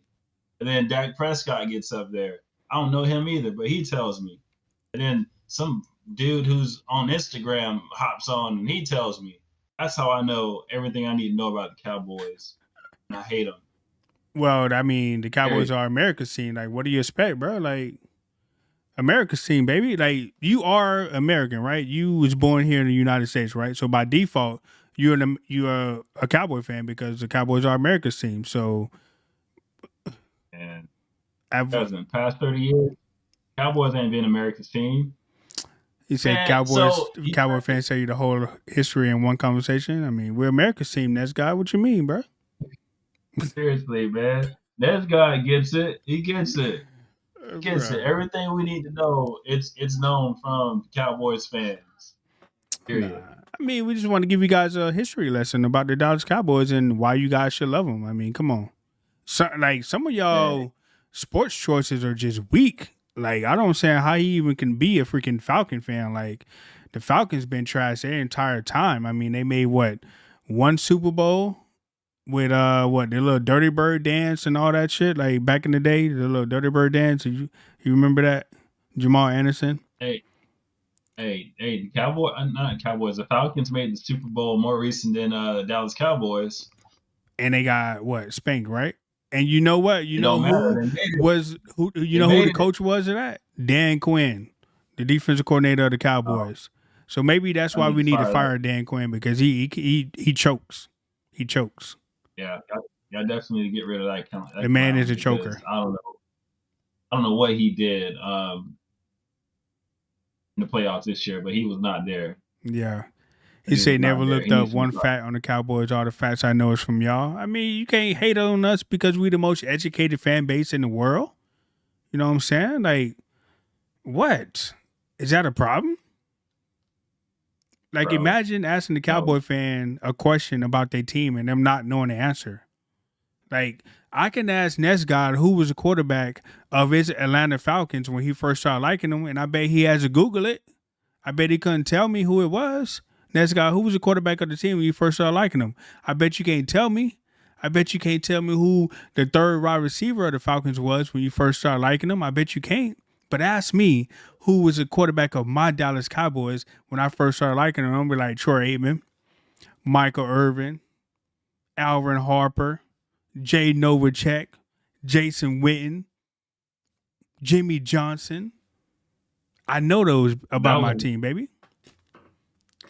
And then Dak Prescott gets up there. I don't know him either, but he tells me. And then some dude who's on Instagram hops on and he tells me. That's how I know everything I need to know about the Cowboys. And I hate them. Well, I mean, the Cowboys Period. are America's team. Like, what do you expect, bro? Like, America's team, baby. Like, you are American, right? You was born here in the United States, right? So by default, you're a Cowboy fan because the Cowboys are America's team. So, And I've, because in the past 30 years, Cowboys ain't been America's team. he said Man, Cowboys so you Cowboy fans tell you the whole history in one conversation. I mean, we're America's team. That's guy. What you mean, bro? seriously, man. This guy gets it. He gets it. Gets it. Bro, Everything we need to know, it's known from Cowboys fans. nah. Period. I mean, we just want to give you guys a history lesson about the Dallas Cowboys and why you guys should love them. I mean, come on. So, like, some of Man, y'all sports choices are just weak. Like, I don't understand how he even can be a freaking Falcon fan. Like, the Falcons been trash their entire time. I mean, they made what, one Super Bowl with what, the little Dirty Bird dance and all that shit. Like back in the day, the little Dirty Bird dance. You remember that? Jamal Anderson. hey, the Cowboy, not Cowboys. The Falcons made the Super Bowl more recent than Dallas Cowboys. And they got what, spanked, right? And you know what? You It know don't matter. who They made it. was who? You They know who the made it. coach was of that? Dan Quinn, the defensive coordinator of the Oh, Cowboys. So maybe that's I why need we to need to fire that. fire Dan Quinn because he chokes. He chokes. Yeah, y'all definitely need to get rid of The that man is clown a because choker. I don't know what he did in the playoffs this year, but he was not there. Yeah. He He was said not never there. looked He up needs to be one fired. fact on the Cowboys. All the facts I know is from y'all. I mean, you can't hate on us because we the most educated fan base in the world. You know what I'm saying? Like, what? Is that a problem? Like, Bro. imagine asking the No, Cowboy fan a question about their team and them not knowing the answer. Like, I can ask Nesgod who was the quarterback of his Atlanta Falcons when he first started liking them, and I bet he has to Google it. I bet he couldn't tell me who it was. Nesgod, who was the quarterback of the team when you first started liking them? I bet you can't tell me. I bet you can't tell me who the third wide receiver of the Falcons was when you first started liking them. I bet you can't. But ask me who was the quarterback of my Dallas Cowboys when I first started liking them. I'm like Troy Aikman, Michael Irvin, Alvin Harper, Jay Novacek, Jason Witten, Jimmy Johnson. I know those That about my was team, baby.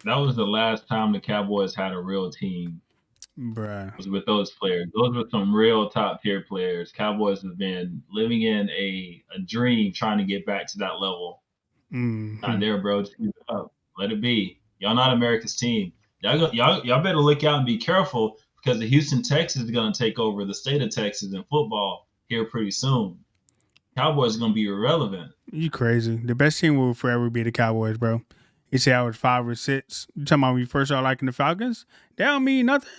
that was the last time the Cowboys had a real team. Bruh. Was with those players. Those were some real top tier players. Cowboys have been living in a dream trying to get back to that level. Not Mm-hmm. there, bro. Just keep it up. Let it be. Y'all not America's team. Y'all better look out and be careful because the Houston Texans is gonna take over the state of Texas in football here pretty soon. Cowboys are gonna be irrelevant. You crazy. The best team will forever be the Cowboys, bro. You say I was 5 or 6. You talking about when you first started liking the Falcons? That don't mean nothing.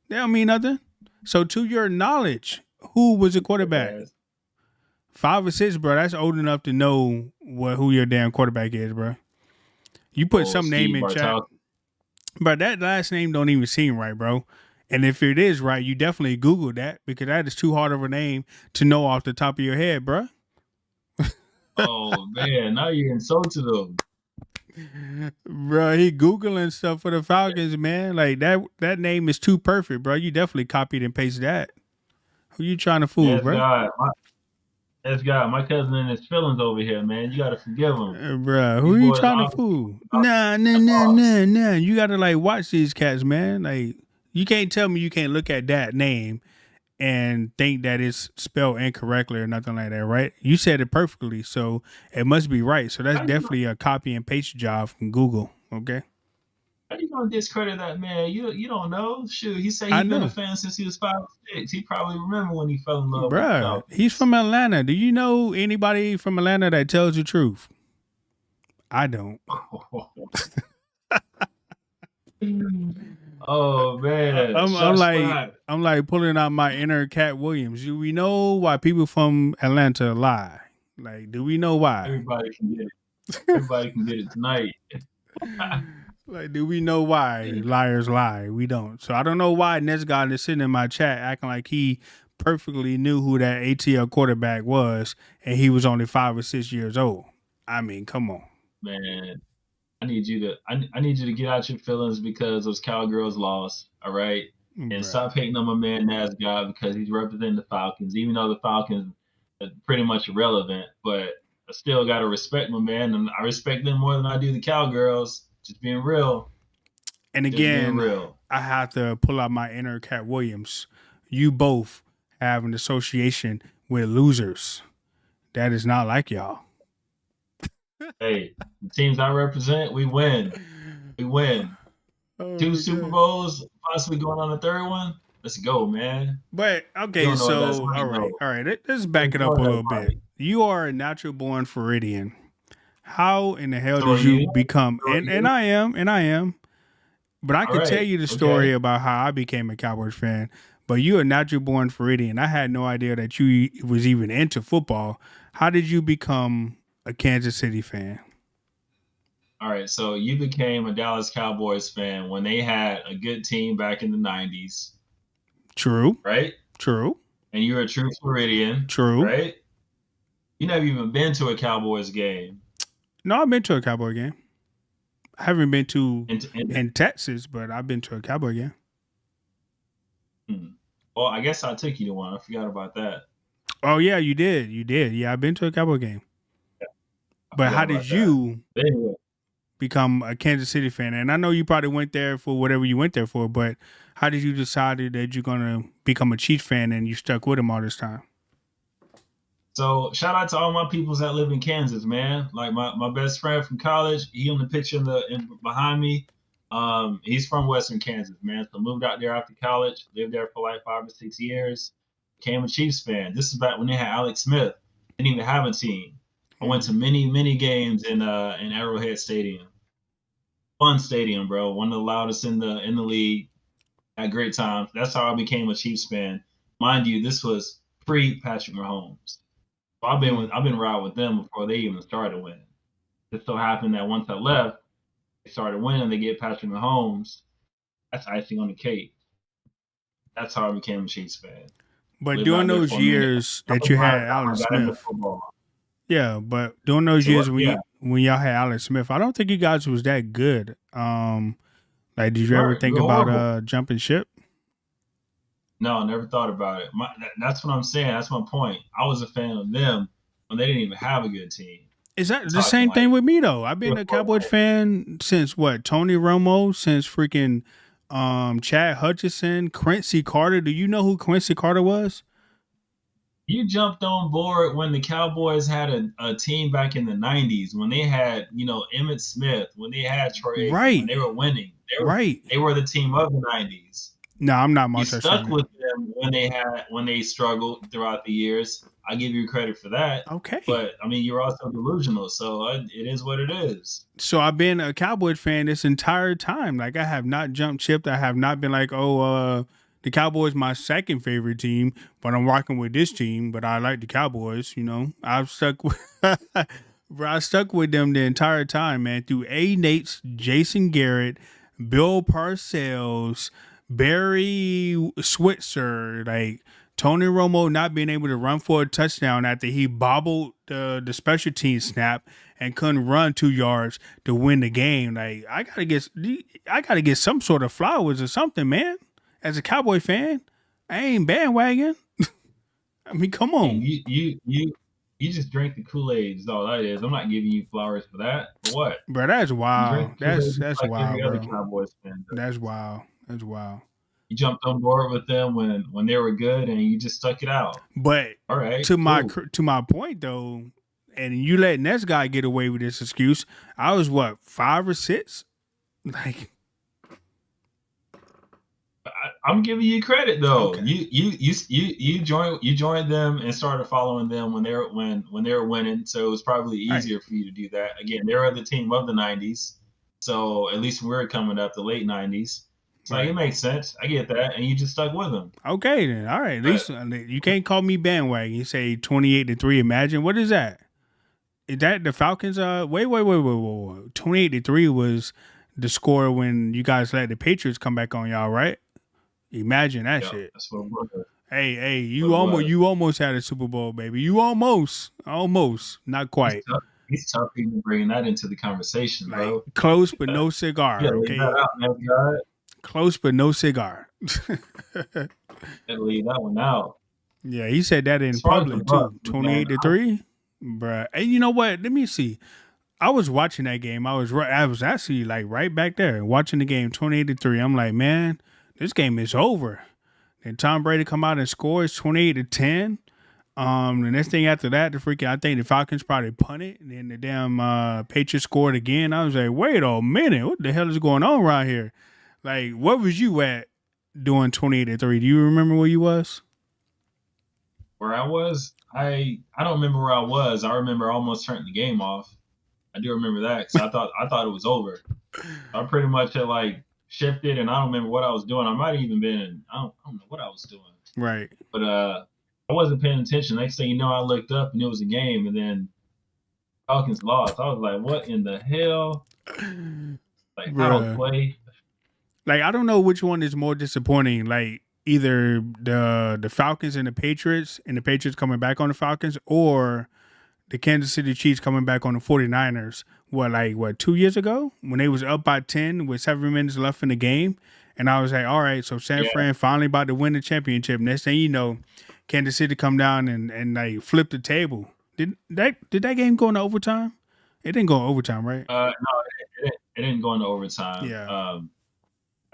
That don't mean nothing. So to your knowledge, who was the quarterback? Yes. 5 or 6, bro. That's old enough to know who your damn quarterback is, bro. You put Oh, some name Steve in chat, Bartowski. but that last name don't even seem right, bro. And if it is right, you definitely Google that because that is too hard of a name to know off the top of your head, bro. Oh man, now you're insulted them. Bro, he googling stuff for the Falcons, man. Like that name is too perfect, bro. You definitely copied and pasted that. Who you trying to fool, Yes, bro? God. Yes, God. My cousin in his feelings over here, man. You gotta forgive him. Bro, who These you boys trying to obviously fool? about Nah, nah, the nah, boss. nah, nah. You gotta like watch these cats, man. Like you can't tell me you can't look at that name and think that it's spelled incorrectly or nothing like that, right? You said it perfectly, so it must be right. So that's How you gonna definitely a copy and paste job from Google. Okay, how you gonna discredit that man? You don't know. Shoot, he said I he been a know. fan since he was 5 or 6. He probably remember when he fell in love with the Bruh, he's Falcons. from Atlanta. Do you know anybody from Atlanta that tells the truth? I don't. Oh man, I'm shots like fired. I'm like pulling out my inner Cat Williams. Do we know why people from Atlanta lie? Like, do we know why? Everybody can get it. Everybody can get it tonight. Like, do we know why liars lie? We don't. So I don't know why this guy is sitting in my chat acting like he perfectly knew who that ATL quarterback was, and he was only 5 or 6 years old. I mean, come on, Man, I need you to get out your feelings because those Cowgirls lost, all right? And bruh. stop hating on my man Nasgard because he's representing the Falcons, even though the Falcons are pretty much irrelevant. But I still gotta respect my man, and I respect them more than I do the Cowgirls. Just being real. And Just being again, real. I have to pull out my inner Cat Williams. You both have an association with losers. That is not like y'all. Hey, the teams I represent, we win. We win. Oh Two my Super god. Bowls, possibly going on a third one. Let's go, man. But You okay, don't know what that's so like, all right, though. all right. Let's You back don't it know up a what little that's bit. like. You are a natural born Floridian. How in the hell So are did you you? become? So are And you? I am. But I All could tell right. you the Okay. story about how I became a Cowboys fan. But you are natural born Floridian. I had no idea that you was even into football. How did you become a Kansas City fan? All right. So you became a Dallas Cowboys fan when they had a good team back in the 90s, True, right? true, And you're a true Floridian, true. right? You never even been to a Cowboys game. No, I've been to a Cowboy game. I haven't been to And in Texas, but I've been to a Cowboy game. well, I guess I took you to one. I forgot about that. Oh yeah, you did. You did. Yeah, I've been to a Cowboy game. I But forgot how did about that. you But anyway, become a Kansas City fan? And I know you probably went there for whatever you went there for, but how did you decide that you're gonna become a Chiefs fan and you stuck with them all this time? so shout out to all my peoples that live in Kansas, man. Like my best friend from college, he on the picture behind me. He's from Western Kansas, man. So moved out there after college, lived there for like 5 or 6 years, became a Chiefs fan. This is back when they had Alex Smith. Didn't even have a team. I went to Mm. many games in Arrowhead Stadium. Fun stadium, bro. One of the loudest in the league. Had great times. That's how I became a Chiefs fan. Mind you, this was pre Patrick Mahomes. So Mm. I've been riding with them before they even started winning. It so happened that once I left, they started winning. They get Patrick Mahomes. That's icing on the cake. That's how I became a Chiefs fan. But Lived during out there those for a minute. years That that was you my had time I Alex got into Smith, football. Yeah, but during those So years when yeah, when y'all had Alex Smith, I don't think you guys was that good. Like, did you ever you think were about horrible. jumping ship? No, I never thought about it. That's what I'm saying. That's my point. I was a fan of them when they didn't even have a good team. Is I'm that the talking same thing like with me though? I've 3 been or a 4 Cowboys wins. fan since what? Tony Romo, since freaking Chad Hutchinson, Quincy Carter. Do you know who Quincy Carter was? You jumped on board when the Cowboys had a team back in the '90s when they had Emmitt Smith, when they had Troy Aikman, when Right, they were winning. right. They were the team of the '90s. No, I'm not You multi stuck streaming. with them when they struggled throughout the years. I give you credit for that, Okay. but I mean you're also delusional. So it is what it is. So I've been a Cowboys fan this entire time. Like, I have not jumped ship. I have not been like, oh, the Cowboys my second favorite team, but I'm rocking with this team. But I like the Cowboys. I've stuck with, bro. I stuck with them the entire time, man. Through A. Nate's, Jason Garrett, Bill Parcells, Barry Switzer, like Tony Romo not being able to run for a touchdown after he bobbled the special team snap and couldn't run 2 yards to win the game. Like, I gotta get some sort of flowers or something, man. As a Cowboy fan, I ain't bandwagon. I mean, come And on, you just drink the Kool-Aid is all that is. I'm not giving you flowers for that. For what? bro. That's You drink wild. the Kool-Aid just That's like wild, every other bro. Cowboys fan That's does. wild. That's wild. You jumped on board with them when they were good and you just stuck it out. But All right, to my cool. to my point though, and you letting this guy get away with this excuse. I was what, 5 or 6? Like, I'm giving you credit though. okay, You joined them and started following them when they were winning. So it was probably right, easier for you to do that. Again, they were the team of the '90s. So at least we were coming up the late '90s. So it right. makes sense. I get that, and you just stuck with them. Okay, then. All right. At But least you can't call me bandwagon. You say 28-3. Imagine, what is that? Is that the Falcons? Wait. 28-3 was the score when you guys let the Patriots come back on y'all, right? Imagine that yeah, shit. that's what it was. Hey, What it was. you almost had a Super Bowl, baby. You almost, not He's quite. tough. He's tough even bringing that into the conversation, Like, bro. close but Yeah, no cigar. leave that Okay, out, man. God, close but no cigar. gotta leave that one out. Yeah, he said that in As far as the public Bucks, too. man, 28-3, bruh. And you know what? Let me see. I was watching that game. I was actually like right back there watching the game. 28-3. I'm like, man, this game is over. Then Tom Brady come out and scores 28-10. The next thing after that, I think the Falcons probably punted, and then the damn Patriots scored again. I was like, wait a minute, what the hell is going on right here? Like, what was you at doing 28-3? Do you remember where you was? where I was, I don't remember where I was. I remember I almost turned the game off. I do remember that because I thought it was over. I pretty much had like shifted, and I don't remember what I was doing. I might have even been I don't know what I was doing, Right. but I wasn't paying attention. Next thing you know, I looked up and it was a game, and then Falcons lost. I was like, what in the hell? Like I don't Bruh. play. Like, I don't know which one is more disappointing. Like, either the Falcons and the Patriots coming back on the Falcons, or the Kansas City Chiefs coming back on the 49ers. What, 2 years ago? When they was up by 10 with 7 minutes left in the game. And I was like, all right, so San Yeah, Fran finally about to win the championship. Next thing you know, Kansas City come down and like flip the table. Did that game go into overtime? It didn't go in overtime, right? no, it didn't go into overtime. Yeah.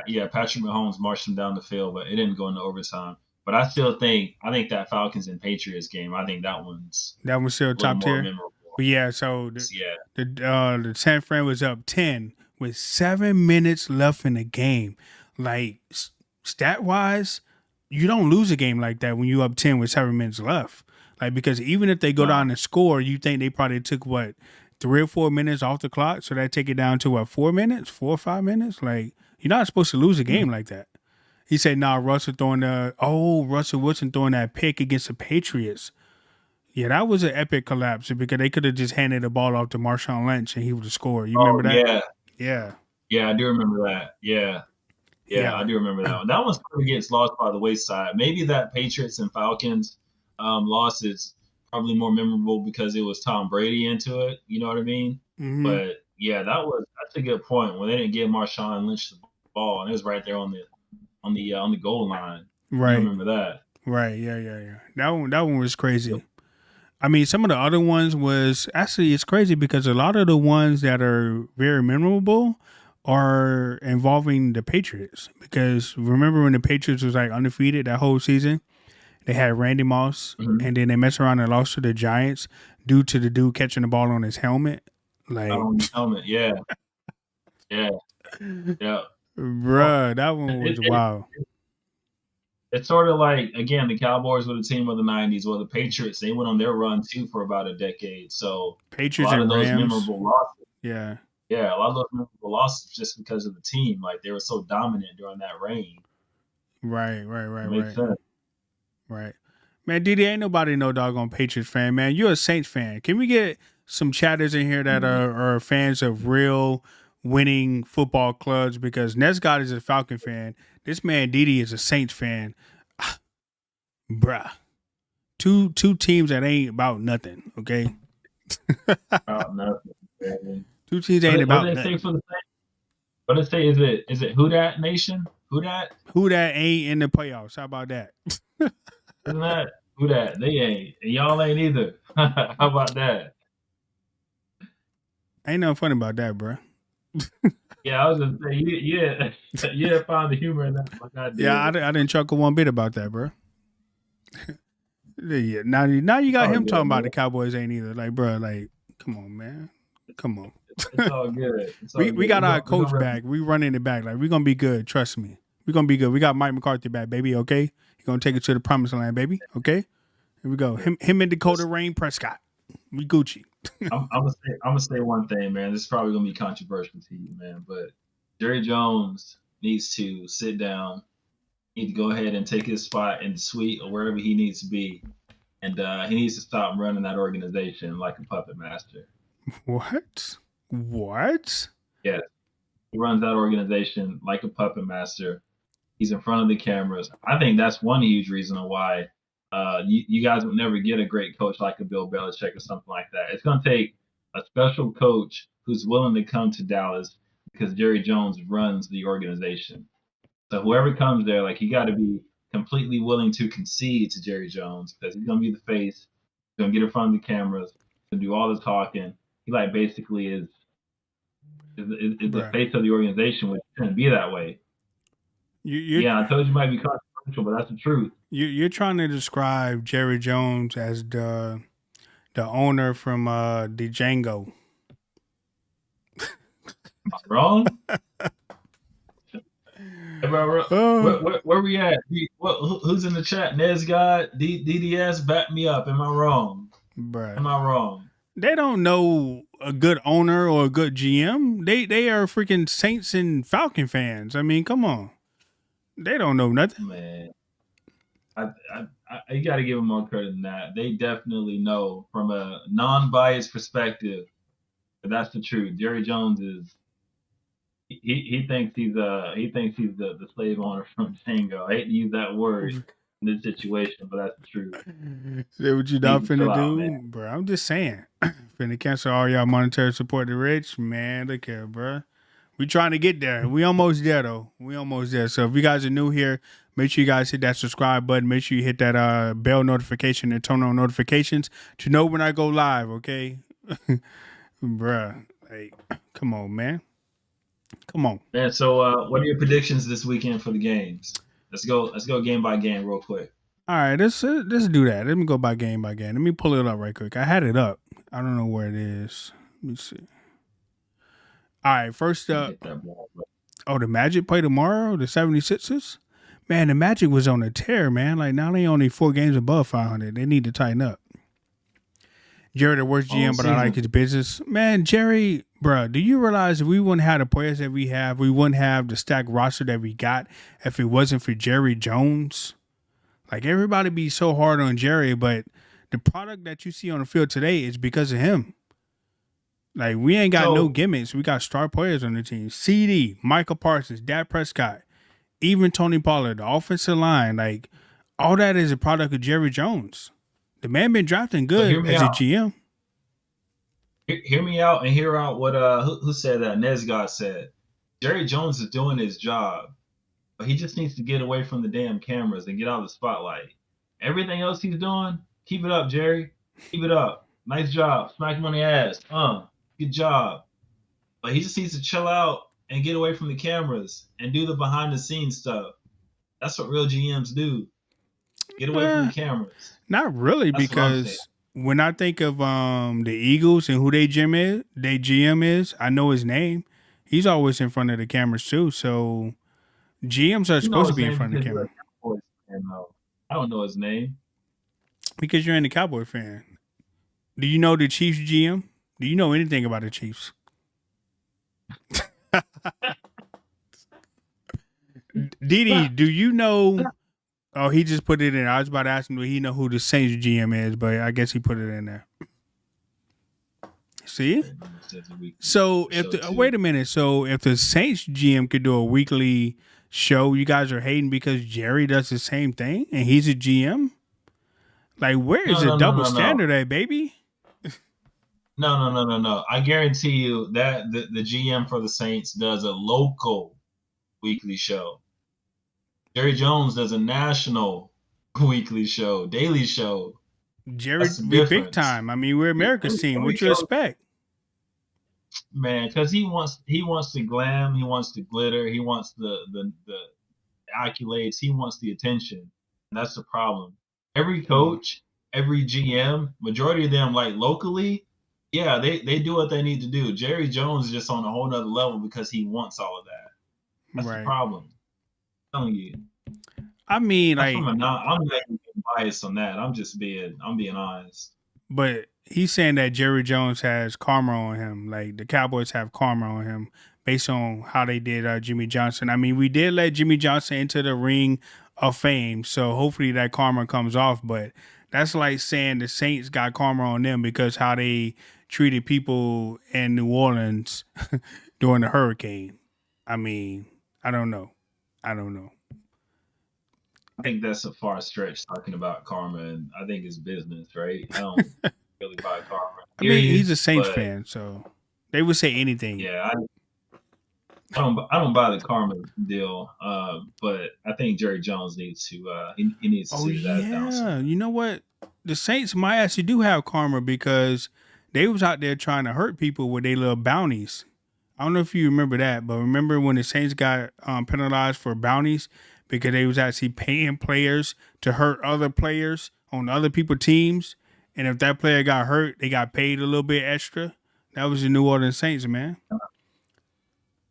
Yeah, Patrick Mahomes marched him down the field, but it didn't go into overtime. But I think that Falcons and Patriots game, I think that one's That was still a little top more tier. memorable. But yeah, so Yeah, the San Fran was up 10 with 7 minutes left in the game. Like, stat wise, you don't lose a game like that when you up 10 with 7 minutes left. Like, because even if they go nah, down and score, you think they probably took what, 3 or 4 minutes off the clock, so that take it down to what, 4 minutes, 4 or 5 minutes. Like, you're not supposed to lose a game like that. He said, "Nah, Russell Wilson throwing that pick against the Patriots. Yeah, that was an epic collapse because they could have just handed the ball off to Marshawn Lynch and he would have scored. You oh remember that? yeah, Yeah, yeah, I do remember that. Yeah, yeah, I yeah, do remember that one. That one's probably gets lost by the wayside. Maybe that Patriots and Falcons losses probably more memorable because it was Tom Brady into it. You know what I mean? Mm-hmm. But yeah, that's a good point. When they didn't give Marshawn Lynch the ball, and it was right there on the goal line. You Right. remember that? Right. Yeah. That one was crazy. I mean, some of the other ones was actually it's crazy because a lot of the ones that are very memorable are involving the Patriots. Because remember when the Patriots was like undefeated that whole season, they had Randy Moss, Mm-hmm. and then they messed around and lost to the Giants due to the dude catching the ball on his helmet. Like, On his helmet. Yeah, yeah, yeah. Well, bruh, that one it, was it, wild. it's sort of like again the Cowboys were the team of the '90s, or the Patriots. They went on their run too for about a decade. So a Patriots lot of and those Rams. memorable losses. Yeah. Yeah, a lot of those memorable losses just because of the team. Like they were so dominant during that reign. Right. It makes Right. sense. Right. Man, Didi, ain't nobody no doggone Patriots fan, man. You're a Saints fan. Can we get some chatters in here that Mhm. are fans of real winning football clubs? Because Nesgott is a Falcon fan. This man Didi is a Saints fan. Bruh. Two teams that ain't about nothing, okay? Nothing. Man. Two teams ain't What about did they say nothing. for the Saints? What did they say? Is it Who Dat Nation? Who Dat? Who that ain't in the playoffs? How about that? Isn't that Who Dat? They ain't. And y'all ain't either. How about that? Ain't nothing funny about that, bruh. Yeah, I was just saying, yeah, yeah, found the humor in that like I Yeah, I, did. I didn't chuckle one bit about that, bruh. Yeah, now you got Oh him good, talking about man. the Cowboys ain't either. Like, bruh, like, come on, man. Come on. It's all good. It's all We good. got our We coach gonna back. We running it back. Like we gonna be good. Trust me. We gonna be good. We got Mike McCarthy back, baby. Okay, he gonna take it to the promised land, baby. Okay, here we go. Him and Dakota listen, Rain Prescott. We Gucci. I'm gonna say one thing, man. This is probably gonna be controversial to you, man, but Jerry Jones needs to sit down. He need to go ahead and take his spot in the suite or wherever he needs to be, and he needs to stop running that organization like a puppet master. What? What? Yes, he runs that organization like a puppet master. He's in front of the cameras. I think that's one huge reason why you guys would never get a great coach like a Bill Belichick or something like that. It's going to take a special coach who's willing to come to Dallas because Jerry Jones runs the organization. So whoever comes there, like you got to be completely willing to concede to Jerry Jones because he's going to be the face. He's going to get in front of the cameras. He's going to do all the talking. He like basically is the Bruh. face of the organization, which shouldn't be that way. You you Yeah, I told you it might be controversial, but that's the truth. you're trying to describe Jerry Jones as the owner from the Django. Wrong? Am I wrong? Oh, Where we at? Who's in the chat? Nesgod, DDS, back me up. Am I wrong? bruh. Am I wrong? They don't know a good owner or a good GM. They are freaking Saints and Falcon fans. I mean, come on. They don't know nothing. Man, you got to give them more credit than that. They definitely know from a non-biased perspective that that's the truth. Jerry Jones is he thinks he's the slave owner from Django. I hate to use that word in this situation, but that's the truth. Say what you not Need to finna chill out, man. do, bro. I'm just saying. Finna cancel all y'all monetary support the rich, man. Look here, bro. We trying to get there. We almost there though. We almost there. So if you guys are new here, make sure you guys hit that subscribe button. Make sure you hit that bell notification and turn on notifications to know when I go live. Okay, bruh. Like, come on, man. Come on. Man, so what are your predictions this weekend for the games? Let's go game by game real quick. All right, let's do that. Let me go by game by game. Let me pull it up right quick. I had it up. I don't know where it is. Let me see. All right, first Let me up. get that ball. Oh, the Magic play tomorrow. The 76ers. Man, the Magic was on a tear, man. Like now they only 4 games above 500. They need to tighten up. Jerry, the worst All GM, but I like season. his business. Man, Jerry, bro, do you realize if we wouldn't have the players that we have, we wouldn't have the stacked roster that we got if it wasn't for Jerry Jones? Like everybody be so hard on Jerry, but the product that you see on the field today is because of him. Like we ain't got no So gimmicks. We got star players on the team. CD, Michael Parsons, Dak Prescott, even Tony Pollard, the offensive line. Like all that is a product of Jerry Jones. The man been drafting So hear good me as a out. GM. Hear me out and hear out what who said that? Nesgod said. Jerry Jones is doing his job, but he just needs to get away from the damn cameras and get out of the spotlight. Everything else he's doing, keep it up, Jerry. Keep it up. Nice job. Smack him on the ass. Good job. But he just needs to chill out and get away from the cameras and do the behind the scenes stuff. That's what real GMs do. Get away from the cameras. Not really, That's what I'm saying. because when I think of the Eagles and who they GM is, I know his name. He's always in front of the cameras too. So GMs are You know supposed to his be in name front of because the you're a camera Cowboys fan, though. I don't know his name. because you're in the Cowboy fan. Do you know the Chiefs GM? Do you know anything about the Chiefs? Didi, do you know? Oh, he just put it in. I was about to ask him, do he know who the Saints GM is? But I guess he put it in there. See? So if wait a minute. So if the Saints GM could do a weekly show, you guys are hating because Jerry does the same thing and he's a GM? Like, where is the double standard at, baby? No. I guarantee you that the GM for the Saints does a local weekly show. Jerry Jones does a national weekly show, daily show. Jerry, we big time. I mean, we're America's team. What you expect? Man, because he wants the glam, he wants the glitter, he wants the accolades, he wants the attention. And that's the problem. Every coach, every GM, majority of them, like locally, yeah, they do what they need to do. Jerry Jones is just on a whole nother level because he wants all of that. That's the problem. I'm telling you. I mean, I'm not being biased on that. I'm being honest. But he's saying that Jerry Jones has karma on him. Like the Cowboys have karma on him based on how they did Jimmy Johnson. I mean, we did let Jimmy Johnson into the ring of fame, so hopefully that karma comes off. But that's like saying the Saints got karma on them because how they treated people in New Orleans during the hurricane. I mean, I don't know. I think that's a far stretch talking about karma, and I think it's business, right? I don't really buy karma. I mean, he's a Saints fan, so they would say anything. Yeah, I don't buy the karma deal, but I think Jerry Jones needs to he needs to see that down. You know what? The Saints might actually do have karma because they was out there trying to hurt people with their little bounties. I don't know if you remember that, but remember when the Saints got penalized for bounties because they was actually paying players to hurt other players on other people's teams, and if that player got hurt, they got paid a little bit extra. That was the New Orleans Saints, man.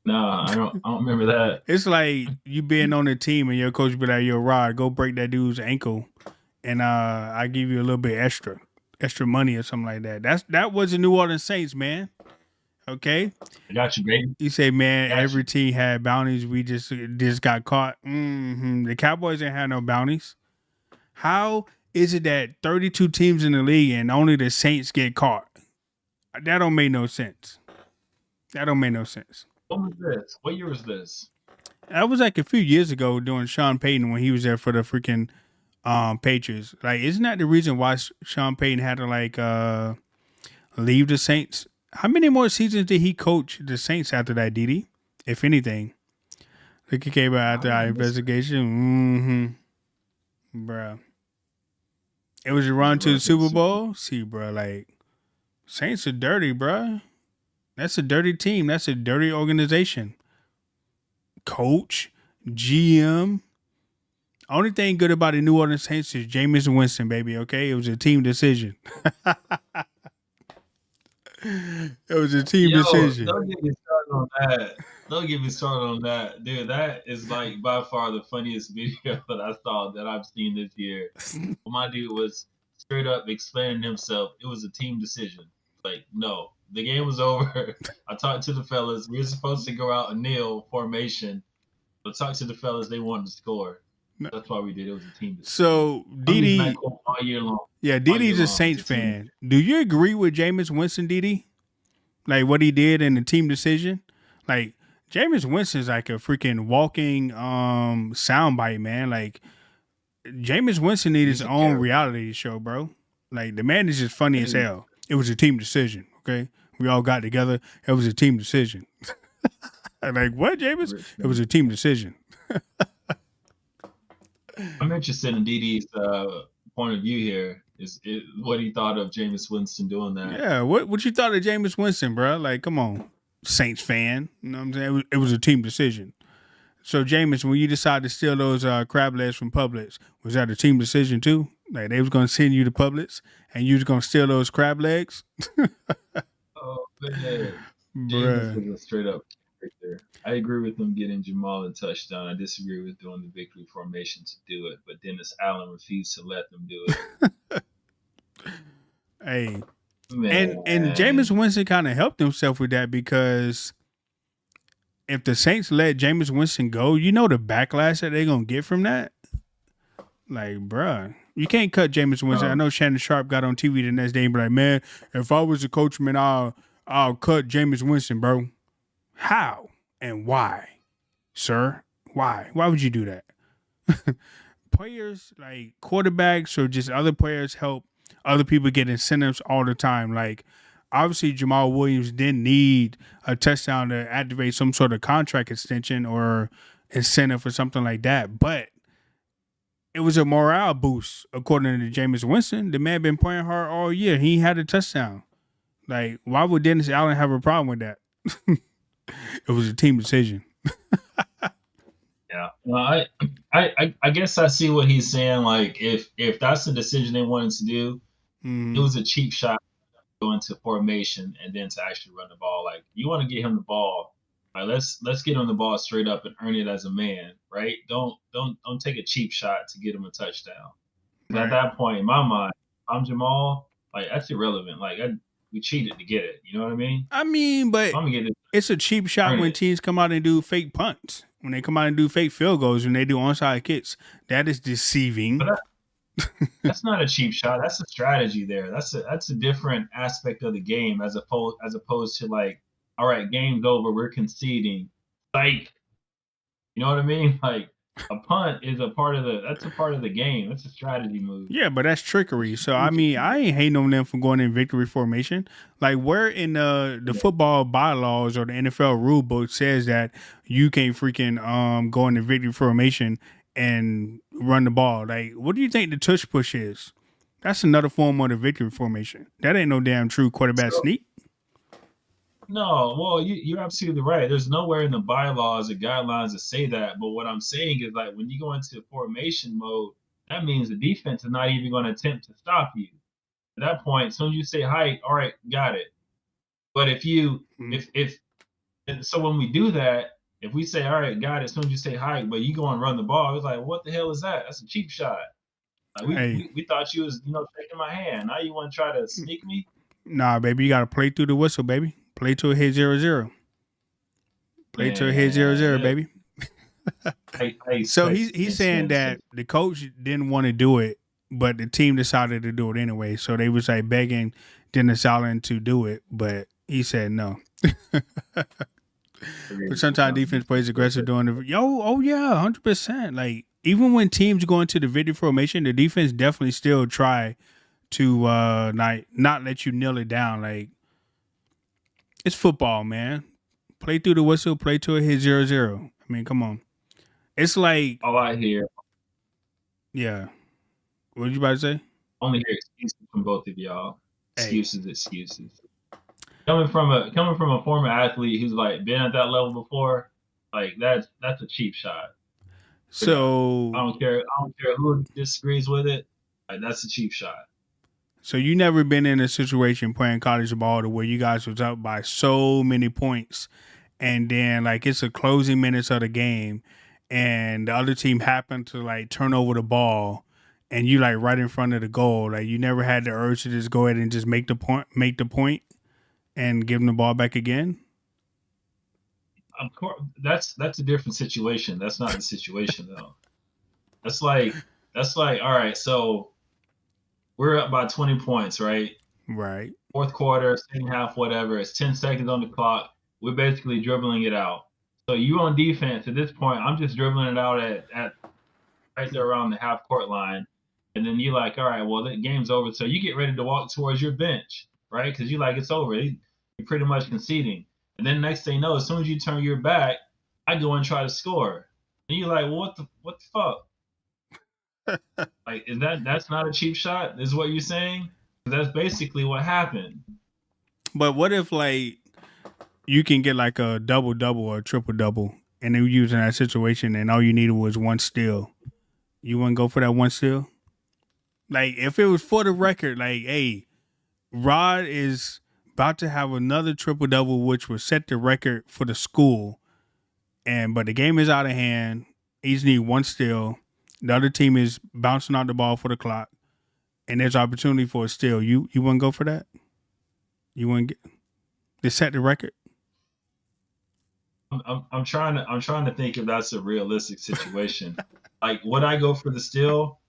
No, I don't remember that. It's like you being on the team and your coach be like, "Yo, Rod, go break that dude's ankle, and I give you a little bit extra money or something like that." That was the New Orleans Saints, man. Okay, I got you, baby. You say, man, every team had bounties. We just got caught. The Cowboys didn't have no bounties. How is it that 32 teams in the league and only the Saints get caught? That don't make no sense. What was this? What year was this? That was like a few years ago during Sean Payton when he was there for the freaking Patriots. Like, isn't that the reason why Sean Payton had to leave the Saints? How many more seasons did he coach the Saints after that, Didi? If anything. Look, he came out after our investigation. Bruh. It was a run to the Super Bowl. See, bruh, like, Saints are dirty, bruh. That's a dirty team. That's a dirty organization. Coach, GM. Only thing good about the New Orleans Saints is Jameis Winston, baby, okay? It was a team decision. It was a team decision. Don't get me started on that. Dude, that is like by far the funniest video that I saw that I've seen this year. My dude was straight up explaining himself. It was a team decision. Like, no, the game was over. I talked to the fellas. We were supposed to go out and kneel formation. But talked to the fellas. They wanted to score. That's why we did. It was a team decision. So, Didi, all year long. Yeah, Didi's a Saints fan. Do you agree with Jameis Winston, Didi? Like what he did in the team decision? Like Jameis Winston's like a freaking walking soundbite, man. Like Jameis Winston needs his own reality show, bro. Like the man is just funny as Hey, hell. It was a team decision. Okay, we all got together. It was a team decision. I'm like, what, James? It was Richmond. a team decision. I'm interested in DD's point of view here. What he thought of Jameis Winston doing that? Yeah, what you thought of Jameis Winston, bro? Like, come on, Saints fan. You know what I'm saying? It was a team decision. So, Jameis, when you decided to steal those crab legs from Publix, was that a team decision too? Like they was gonna send you to Publix and you was gonna steal those crab legs, Oh man, Jameis bruh. is a straight up character. I agree with him getting Jamal a touchdown. I disagree with doing the victory formation to do it, but Dennis Allen refused to let them do it. Hey, and Jameis Man, Winston kind of helped himself with that because if the Saints let Jameis Winston go, you know the backlash that they're gonna get from that. Like, bruh, you can't cut Jameis Winston. I um, know Shannon Sharp got on TV the next day and be like, man, if I was a coach, man, I'll cut Jameis Winston, bro. How and why, sir? Why? Why would you do that? Players like quarterbacks or just other players help other people get incentives all the time. Like obviously Jamal Williams didn't need a touchdown to activate some sort of contract extension or incentive or something like that. But it was a morale boost, according to Jameis Winston. The man been playing hard all year. He had a touchdown. Like, why would Dennis Allen have a problem with that? It was a team decision. yeah. Well, I guess I see what he's saying. Like, if that's the decision they wanted to do, it Mm, was a cheap shot to go into formation and then to actually run the ball. Like, you want to get him the ball. Like, let's get him the ball straight up and earn it as a man, right? Don't take a cheap shot to get him a touchdown. 'Cause at right. that point, in my mind, I'm Jamal. Like, that's irrelevant. Like, we cheated to get it. You know what I mean? I mean, If but I'm gonna get it, it's a cheap shot earn when it. teams come out and do fake punts. When they come out and do fake field goals, when they do onside kicks, that is But deceiving. that's not a cheap shot. That's a strategy there. That's a different aspect of the game as opposed to like, all right, game's over, we're conceding. Like, you know what I mean? Like a punt is a part of the game. That's a strategy move. Yeah, but that's It's trickery. So I strategic mean, move. I ain't hating on them for going in victory formation. Like where in the Yeah. football bylaws or the NFL rule book says that you can freaking go into victory formation and run the ball. Like, what do you think the tush push is? That's another form of the victory formation. That ain't no damn true quarterback So sneak. no, well, you're absolutely right. There's nowhere in the bylaws or guidelines that say that. But what I'm saying is like when you go into formation mode, that means the defense is not even going to attempt to stop you. At that point, as soon as you say height, all right, got it. But if you Mm. if and so when we do that, if we say all right, got it, as soon as you say height, but you go and run the ball, it's like what the hell is that? That's a cheap shot. Like we Hey, we, we thought you was shaking my hand. Now you want to try to sneak me? nah, baby, you gotta play through the whistle, baby. Play till it hit 0-0. Play till it hit 0-0, Man, baby. I So expect he's saying incidents of that the coach didn't want to do it, but the team decided to do it anyway. So they was like begging Dennis Allen to do it, but he said no. But sometimes defense plays aggressive doing the oh yeah, 100%. Like even when teams go into the victory formation, the defense definitely still try to not let you nail it down. Like it's football, man. Play through the whistle, play till it hit 0-0. I mean, come on. It's like all I hear. yeah. What you about to say? Only hear excuses from both of y'all. Hey, Excuses, excuses. Coming from a former athlete who's like been at that level before, like that's a cheap shot. Straight up. I so don't care. I don't care who disagrees with it. Like that's a cheap shot. so you never been in a situation playing college ball to where you guys was up by so many points, and then like it's the closing minutes of the game, and the other team happened to like turn over the ball, and you like right in front of the goal. Like you never had the urge to just go ahead and just make the point, and give them the ball back again. Of course, that's a different situation. That's not the situation though. That's like all right. So we're up by 20 points, right? Right. Fourth quarter, second half, whatever. It's 10 seconds on the clock. We're basically dribbling it out. So you on defense at this point, I'm just dribbling it out at right there around the half court line. and then you're like, all right, well, the game's over. So you get ready to walk towards your bench, right? Because you're like, it's over. You're pretty much conceding. And then next thing you know, as soon as you turn your back, I go and try to score. And you're like, well, what the fuck? Like, that's not a cheap shot? Is what you're saying? That's basically what happened. But what if like you can get like a double double or a triple double, and then you was in that situation, and all you needed was one steal? You wouldn't go for that one steal? Like if it was for the record, like, hey, Rod is about to have another triple double, which will set the record for the school. And but the game is out of hand. He just need one steal. The other team is bouncing out the ball for the clock, and there's opportunity for a steal. You wouldn't go for that? You wouldn't get to set the record? I'm trying to think if that's a realistic situation. Like, would I go for the steal?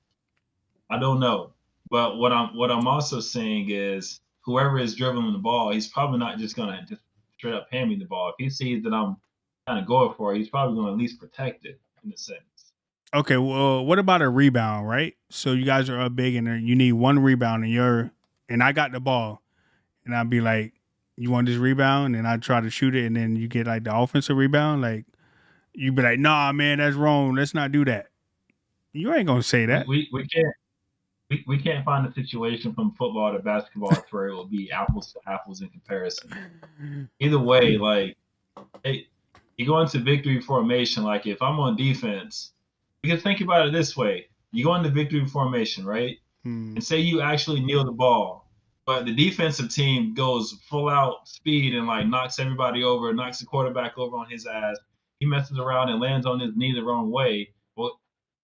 I don't know. But what I'm also saying is whoever is dribbling the ball, he's probably not just gonna just straight up hand me the ball. If he sees that I'm kind of going for it, he's probably gonna at least protect it in a sense. Okay, well, what about a rebound, right? So you guys are up big and you need one rebound and I got the ball and I'd be like, you want this rebound? And I try to shoot it and then you get like the offensive rebound. Like you be like, nah, man, that's wrong. Let's not do that. You ain't gonna say We that. we, we can't we can't find a situation from football to basketball to where it will be apples to apples in comparison. Either way, like, hey, you go into victory formation. Like, if I'm on defense, because think about it this way: you go into victory formation, right? Hmm. And say you actually kneel the ball, but the defensive team goes full out speed and like knocks everybody over, knocks the quarterback over on his ass. He messes around and lands on his knee the wrong way. Well,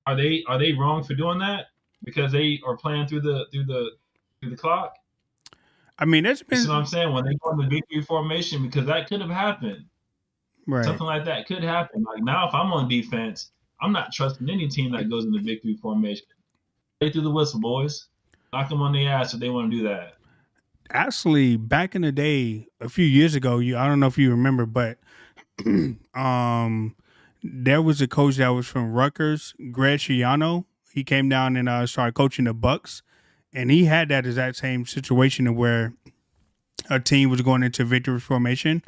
are they wrong for doing that because they are playing through the clock? I mean, there's You see what been I'm saying? When they go into victory formation, because that could have happened. right. Something like that could happen. Like, now, if I'm on defense, I'm not trusting any team that goes into victory formation. Play through the whistle, boys. Knock them on the ass if they want to do that. Actually, back in the day, a few years ago, I don't know if you remember, but um, there was a coach that was from Rutgers, Greg Schiano. He came down and started coaching the Bucks, and he had that exact same situation where a team was going into victory formation,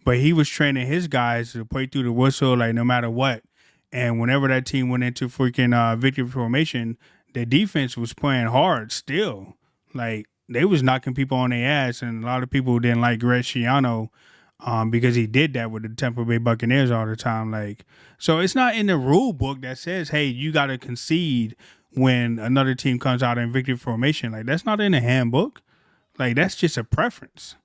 but he was training his guys to play through the whistle, like no matter what. And whenever that team went into freaking victory formation, the defense was playing hard still. Like they was knocking people on their ass, and a lot of people didn't like Graciano because he did that with the Tampa Bay Buccaneers all the time. Like, so it's not in the rule book that says, "Hey, you got to concede when another team comes out in victory formation." Like that's not in the handbook. Like that's just a preference.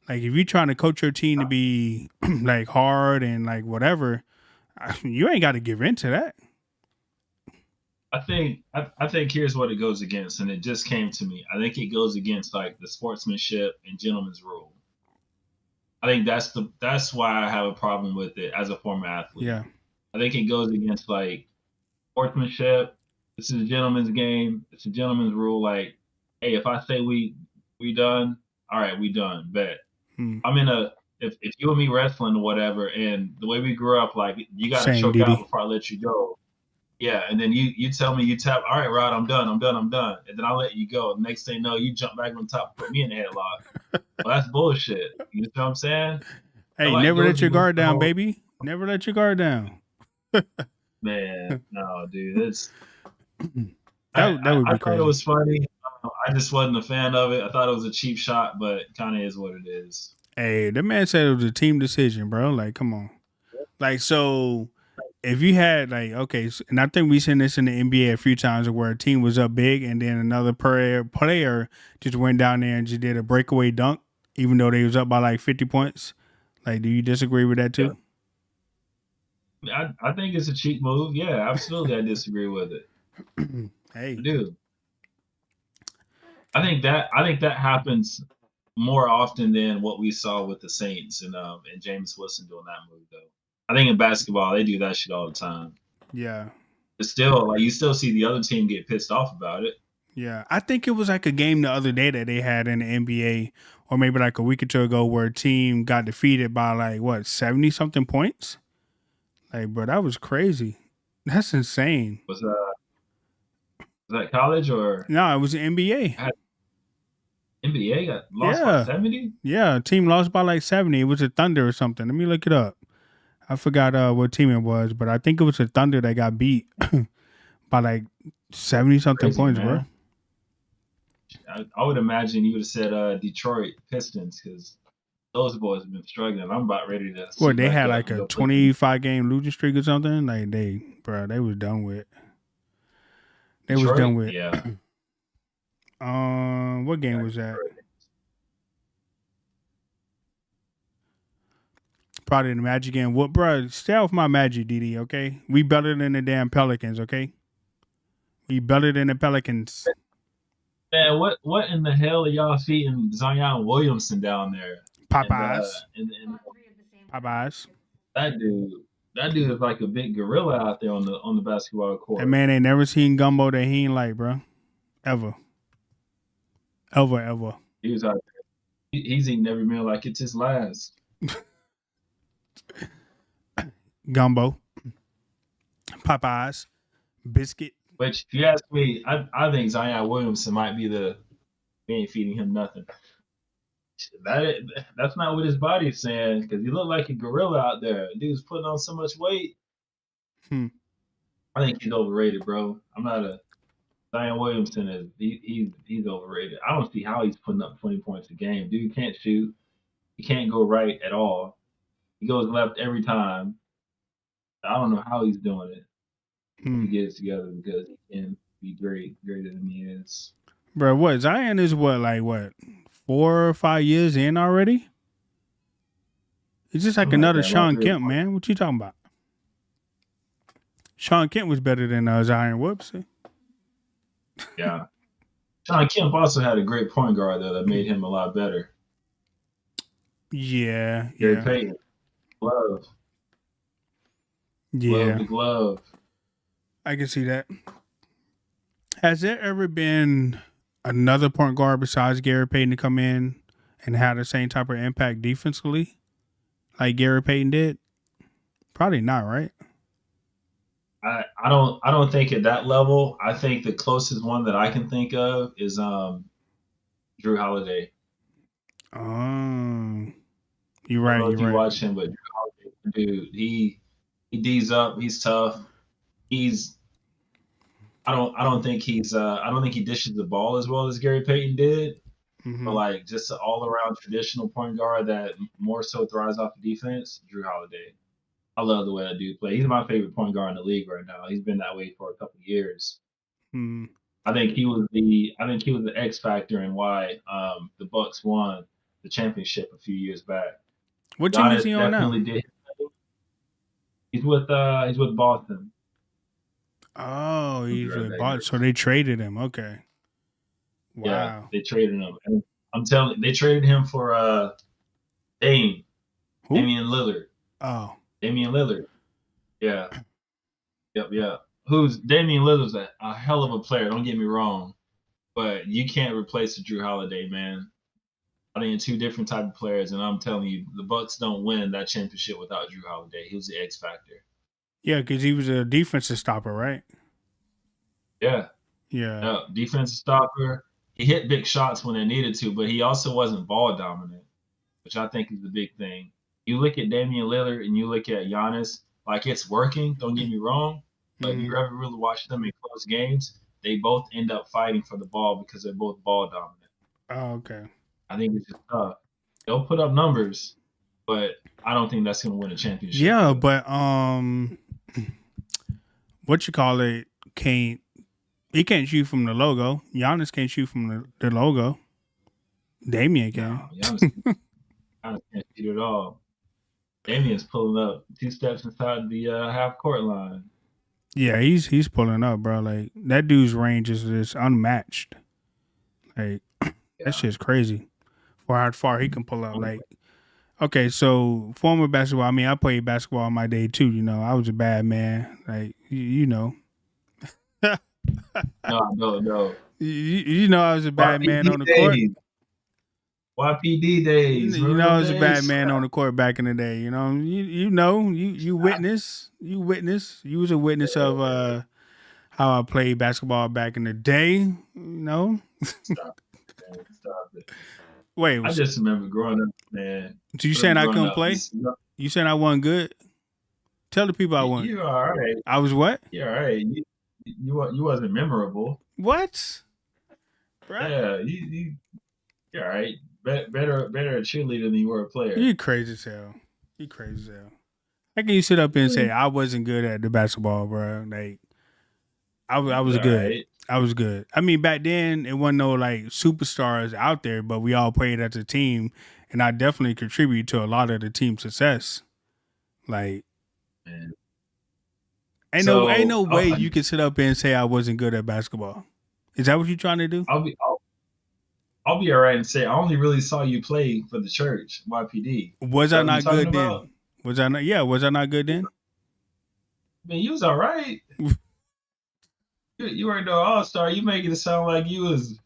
Like if you're trying to coach your team to be like hard and like whatever, you ain't got to give in to that. I think here's what it goes against, and it just came to me. I think it goes against like the sportsmanship and gentleman's rule. I think that's why I have a problem with it as a former athlete. Yeah. I think it goes against like sportsmanship. This is a gentleman's game. It's a gentleman's rule. Like, hey, if I say we done, all right, we done. Bet. Hmm. I'm in a if you and me wrestling or whatever, and the way we grew up, like you got to Same, choke out Didi. before I let you go. Yeah, and then you tell me you tap. All right, Rod, I'm done. I'm done. I'm done. And then I let you go. Next thing you know, you jump back on top, and put me in the headlock. Well, that's bullshit. You know what I'm saying? That Hey, like never goes let your against guard the down, whole baby. Never let your guard down. man. No, dude, it's That would I be thought it crazy. was funny. I just wasn't a fan of it. I thought it was a cheap shot, but it kind of is what it is. Hey, the man said it was a team decision, bro. Like, come on. Like, so if you had like, okay, and I think we seen this in the NBA a few times where a team was up big and then another player just went down there and just did a breakaway dunk, even though they was up by like 50 points. Like, do you disagree with that Yeah, too? I think it's a cheap move. Yeah, absolutely. I disagree with it. I Hey, do. I think that happens more often than what we saw with the Saints and James Wilson doing that move though. I think in basketball they do that shit all the time. yeah. But still, like, you still see the other team get pissed off about it. Yeah, I think it was like a game the other day that they had in the NBA, or maybe like a week or two ago, where a team got defeated by like what 70 something points. Like, bro, that was crazy. That's insane. Was Was that college or No, it was the NBA. NBA got lost by Yeah. 70? Yeah, team lost by like 70. It was a Thunder or something. Let me look it up. I forgot what team it was, but I think it was a Thunder that got beat by like 70 something Crazy, points, bro. man. I would imagine you would have said Detroit Pistons because those boys have been struggling. I'm about ready to Well, suit they back had up like and a go play them. 25-game losing streak or something. Like they was done with. They was done Detroit? with. Yeah. What game Yeah, was that? Detroit. Probably the Magic game. What, bro? Stay off my Magic, DD. Okay, we better than the damn Pelicans. Okay, we better than the Pelicans. Man, what in the hell are y'all feeding Zion Williamson down there? Popeyes. And Popeyes. that dude is like a big gorilla out there on the basketball That court. man ain't never seen gumbo that he ain't like, bro. Ever. He was out there. He's eating every meal like it's his last. Gumbo. Popeyes. Biscuit. Which, if you ask me, I think Zion Williamson might be we ain't feeding him nothing. That's not what his body's saying because he looked like a gorilla out there. Dude's putting on so much weight. Hmm. I think he's overrated, bro. I'm not a Zion Williamson is he's overrated. I don't see how he's putting up 20 points a game. Dude can't shoot. He can't go right at all. He goes left every time. I don't know how he's doing it. He gets together because he can be greater than he is. Bro, what? Zion is what, 4 or 5 years in already? He's just like another Sean Kemp, man. What you talking about? Sean Kemp was better than Zion. Whoops. Yeah. Sean Kemp also had a great point guard though that made him a lot better. Yeah. Gary Payton. Glove. Yeah. Glove to glove. I can see that. Has there ever been another point guard besides Gary Payton to come in and have the same type of impact defensively like Gary Payton did? Probably not, right? I don't think at that level. I think the closest one that I can think of is Drew Holiday. You're right. I don't know if you right. watch him, but Drew Holiday, dude, he D's up. He's tough. I don't think he dishes the ball as well as Gary Payton did. Mm-hmm. But like just an all around traditional point guard that more so thrives off of defense, Drew Holiday. I love the way that dude plays. He's my favorite point guard in the league right now. He's been that way for a couple of years. Mm-hmm. I think he was the X factor in why the Bucks won the championship a few years back. What team is he on now? He's with Boston. Oh, he's with Boston. So they traded him. Okay. Wow. Yeah, they traded him. And I'm telling you, they traded him for Damian Lillard. Oh. Damian Lillard. Yeah. Yep. Who's Damian Lillard's a hell of a player, don't get me wrong. But you can't replace the Drew Holiday, man. I think two different type of players, and I'm telling you, the Bucks don't win that championship without Drew Holiday. He was the X factor. Yeah, because he was a defensive stopper, right? Yeah. Defensive stopper. He hit big shots when they needed to, but he also wasn't ball dominant, which I think is the big thing. You look at Damian Lillard and you look at Giannis, like it's working, don't get me wrong, but if you ever really watch them in close games, they both end up fighting for the ball because they're both ball dominant. Oh, okay. I think it's just tough. They'll put up numbers, but I don't think that's going to win a championship. Yeah, but what you call it he can't shoot from the logo. Giannis can't shoot from the logo. Damian can. No, Giannis can't shoot at all. Damian's pulling up 2 steps inside the half court line. Yeah, he's pulling up, bro. Like that dude's range is just unmatched. Like that shit's crazy. For how far he can pull up. Like, okay, so former basketball. I mean, I played basketball in my day too. You know, I was a bad man. Like, you know. No. You know, I was a bad man on the court. YPD days. You know, I was a bad man on the court back in the day. You know, you witness. You was a witness of how I played basketball back in the day. You know, Stop it, man. Stop it. wait, I just remember growing up, man. so you saying Remember I growing couldn't up, play? You saying I wasn't good? Tell the people I wasn't. you all right. I was what? You all right. You wasn't memorable. What? Bruh? Yeah, you're all right. Better a cheerleader than you were a player. You crazy as hell. You crazy as hell. How can you sit up and say I wasn't good at the basketball, bro? Like I was All good. right. I was good. I mean, back then it wasn't no like superstars out there, but we all played as a team, and I definitely contribute to a lot of the team success. Like, Man. ain't no So way you can sit up and say I wasn't good at basketball. Is that what you're trying to do? I'll be all right and say I only really saw you play for the church, YPD. Is Was that I what you're not talking good about? then? Was I not? Yeah, was I not good then? I mean, you was all right. You weren't no all star. You making it sound like you was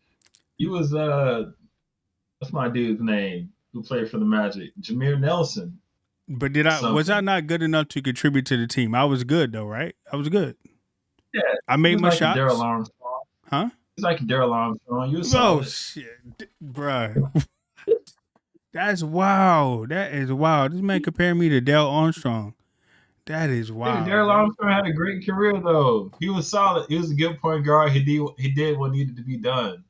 what's my dude's name who played for the Magic? Jameer Nelson But or was I something. not good enough to contribute to the team? I was good though, right? I was good. Yeah, I he made was my like a Daryl shots. Armstrong. Huh? He's like a Daryl Armstrong. You was Oh solid. shit, bruh. That's wild. That is wild. This man comparing me to Dale Armstrong. That is Dude, wild, Daryl bro. Armstrong had a great career though. He was solid. He was a good point guard. He did what needed to be done,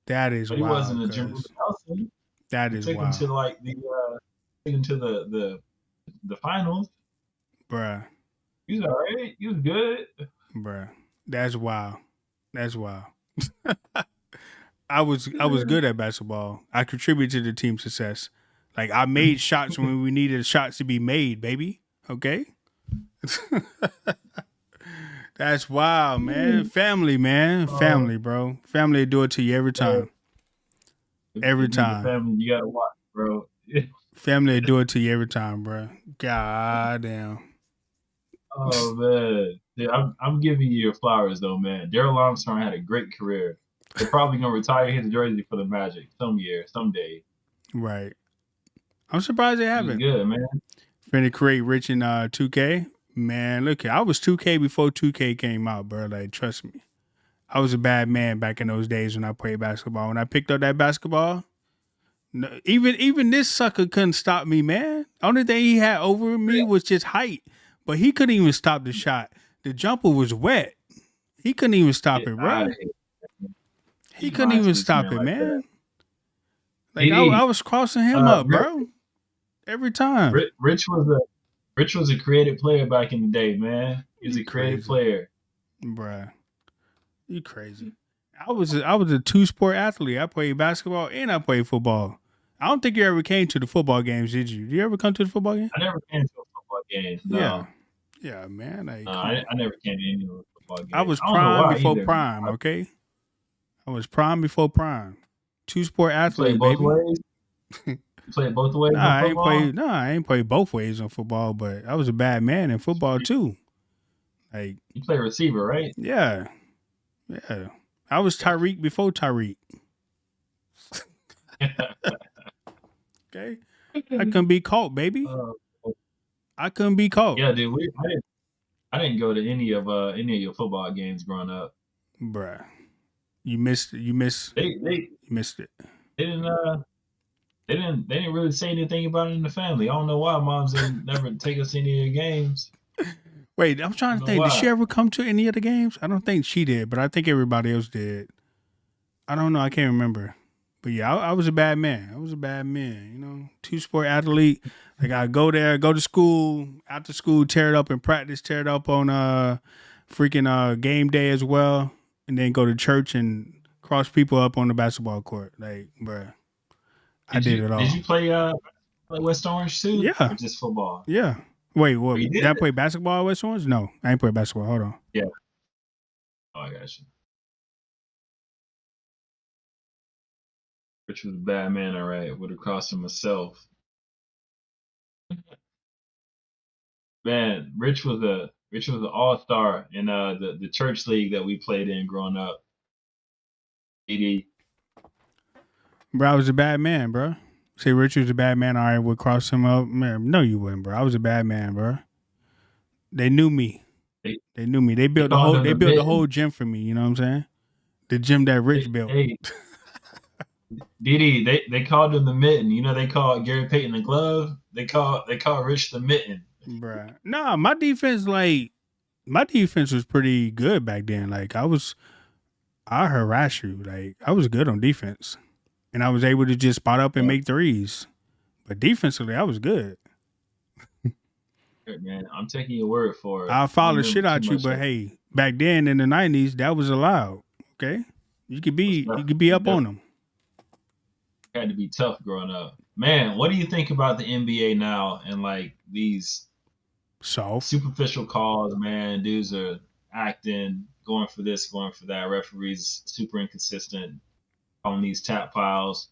That is but he wasn't wild, a Jameer cuz. Nelson. That He is took him wild. to like took him to the finals. Bruh. He was all right. He was good. Bruh. That's wild. That's wild. I was good at basketball. I contributed to the team's success. Like I made shots when we needed shots to be made, baby. Okay? That's wild, man. Family, man. Uh, Family, bro. Family do it to you every time. Every it is a time. family you gotta watch, bro. Family do it to you every time, bro. God damn. Oh man, yeah, I'm giving you your flowers though, man. Daryl Armstrong had a great career. They're probably gonna retire his jersey for the Magic someday. Right. I'm surprised they He was haven't. good, man. Finna create Rich in 2K. Man, look, I was 2K before 2K came out, bro. Like, trust me. I was a bad man back in those days when I played basketball. When I picked up that basketball, no, even this sucker couldn't stop me, man. Only thing he had over me was just height, but he couldn't even stop the shot. The jumper was wet. He couldn't even stop Get it, out bro. of here. He Be couldn't lying to even this stop man it, like that. man. Like I Hey, was crossing him up, Rich, bro. Every time. Rich was a creative player back in the day, man. He was You a creative crazy, player. bruh. You crazy. I was a two sport athlete. I played basketball and I played football. I don't think you ever came to the football games, did you? Did you ever come to the football game? I never came to a football game. Yeah. No, Yeah, man. Like, no, come on. I never came to any of the football I games. was I don't know prime why before either. prime, okay? I was prime before prime. Two sport You play athlete, both baby. ways. You play both ways in football. I ain't played both ways on football, but I was a bad man in football too. Like, You play receiver, right? yeah. Yeah. I was Tyreek before Tyreek. Okay. I couldn't be caught, baby. uh, I couldn't be caught. yeah, dude. I didn't go to any of your football games growing up. Bruh. You They missed it. they didn't they didn't really say anything about it in the family. I don't know why moms didn't never take us to any of your games. Wait, I'm I trying to don't know think. Did she why. ever come to any of the games? I don't think she did, but I think everybody else did. I don't know. I can't remember. But yeah, I was a bad man. I was a bad man, you know, two sport athlete. Like I go there, go to school, after school, tear it up in practice, tear it up on freaking game day as well, and then go to church and cross people up on the basketball court. Like, bruh, I Did did you it did all. you play West Orange too, Yeah, or just football? yeah. Wait, Oh, what? you Did I did? play basketball at West Orange? No, I ain't play basketball. Hold on. Yeah. Oh, I got you. Rich was a bad man, all right. Would have cost him myself. Man, Rich was an all star in the church league that we played in growing up. 80. Bro, I was a bad man, bro. Say Richard was a bad man. All right, would cross him up. Man, no, you wouldn't, bro. I was a bad man, bro. They knew me. They knew me. They they built the called whole. him They the built the mitten. whole gym for me. You know what I'm saying? The gym that Rich built. Hey, DD, they called him the mitten. You know they called Gary Payton the glove. They call Rich the mitten. Bruh. Nah, my defense was pretty good back then. Like I harass you. Like I was good on defense, and I was able to just spot up and Yeah, make threes. But defensively, I was good. man, I'm taking your word for it. I'll I don't foul the remember shit too out you, much but of it. hey, back then in the '90s, that was allowed. Okay, you could It was be tough. up on them. Had to be tough growing up. Man, what do you think about the NBA now and like these Soft. superficial calls? Man, dudes are acting, going for this, going for that. Referees super inconsistent on these tap files.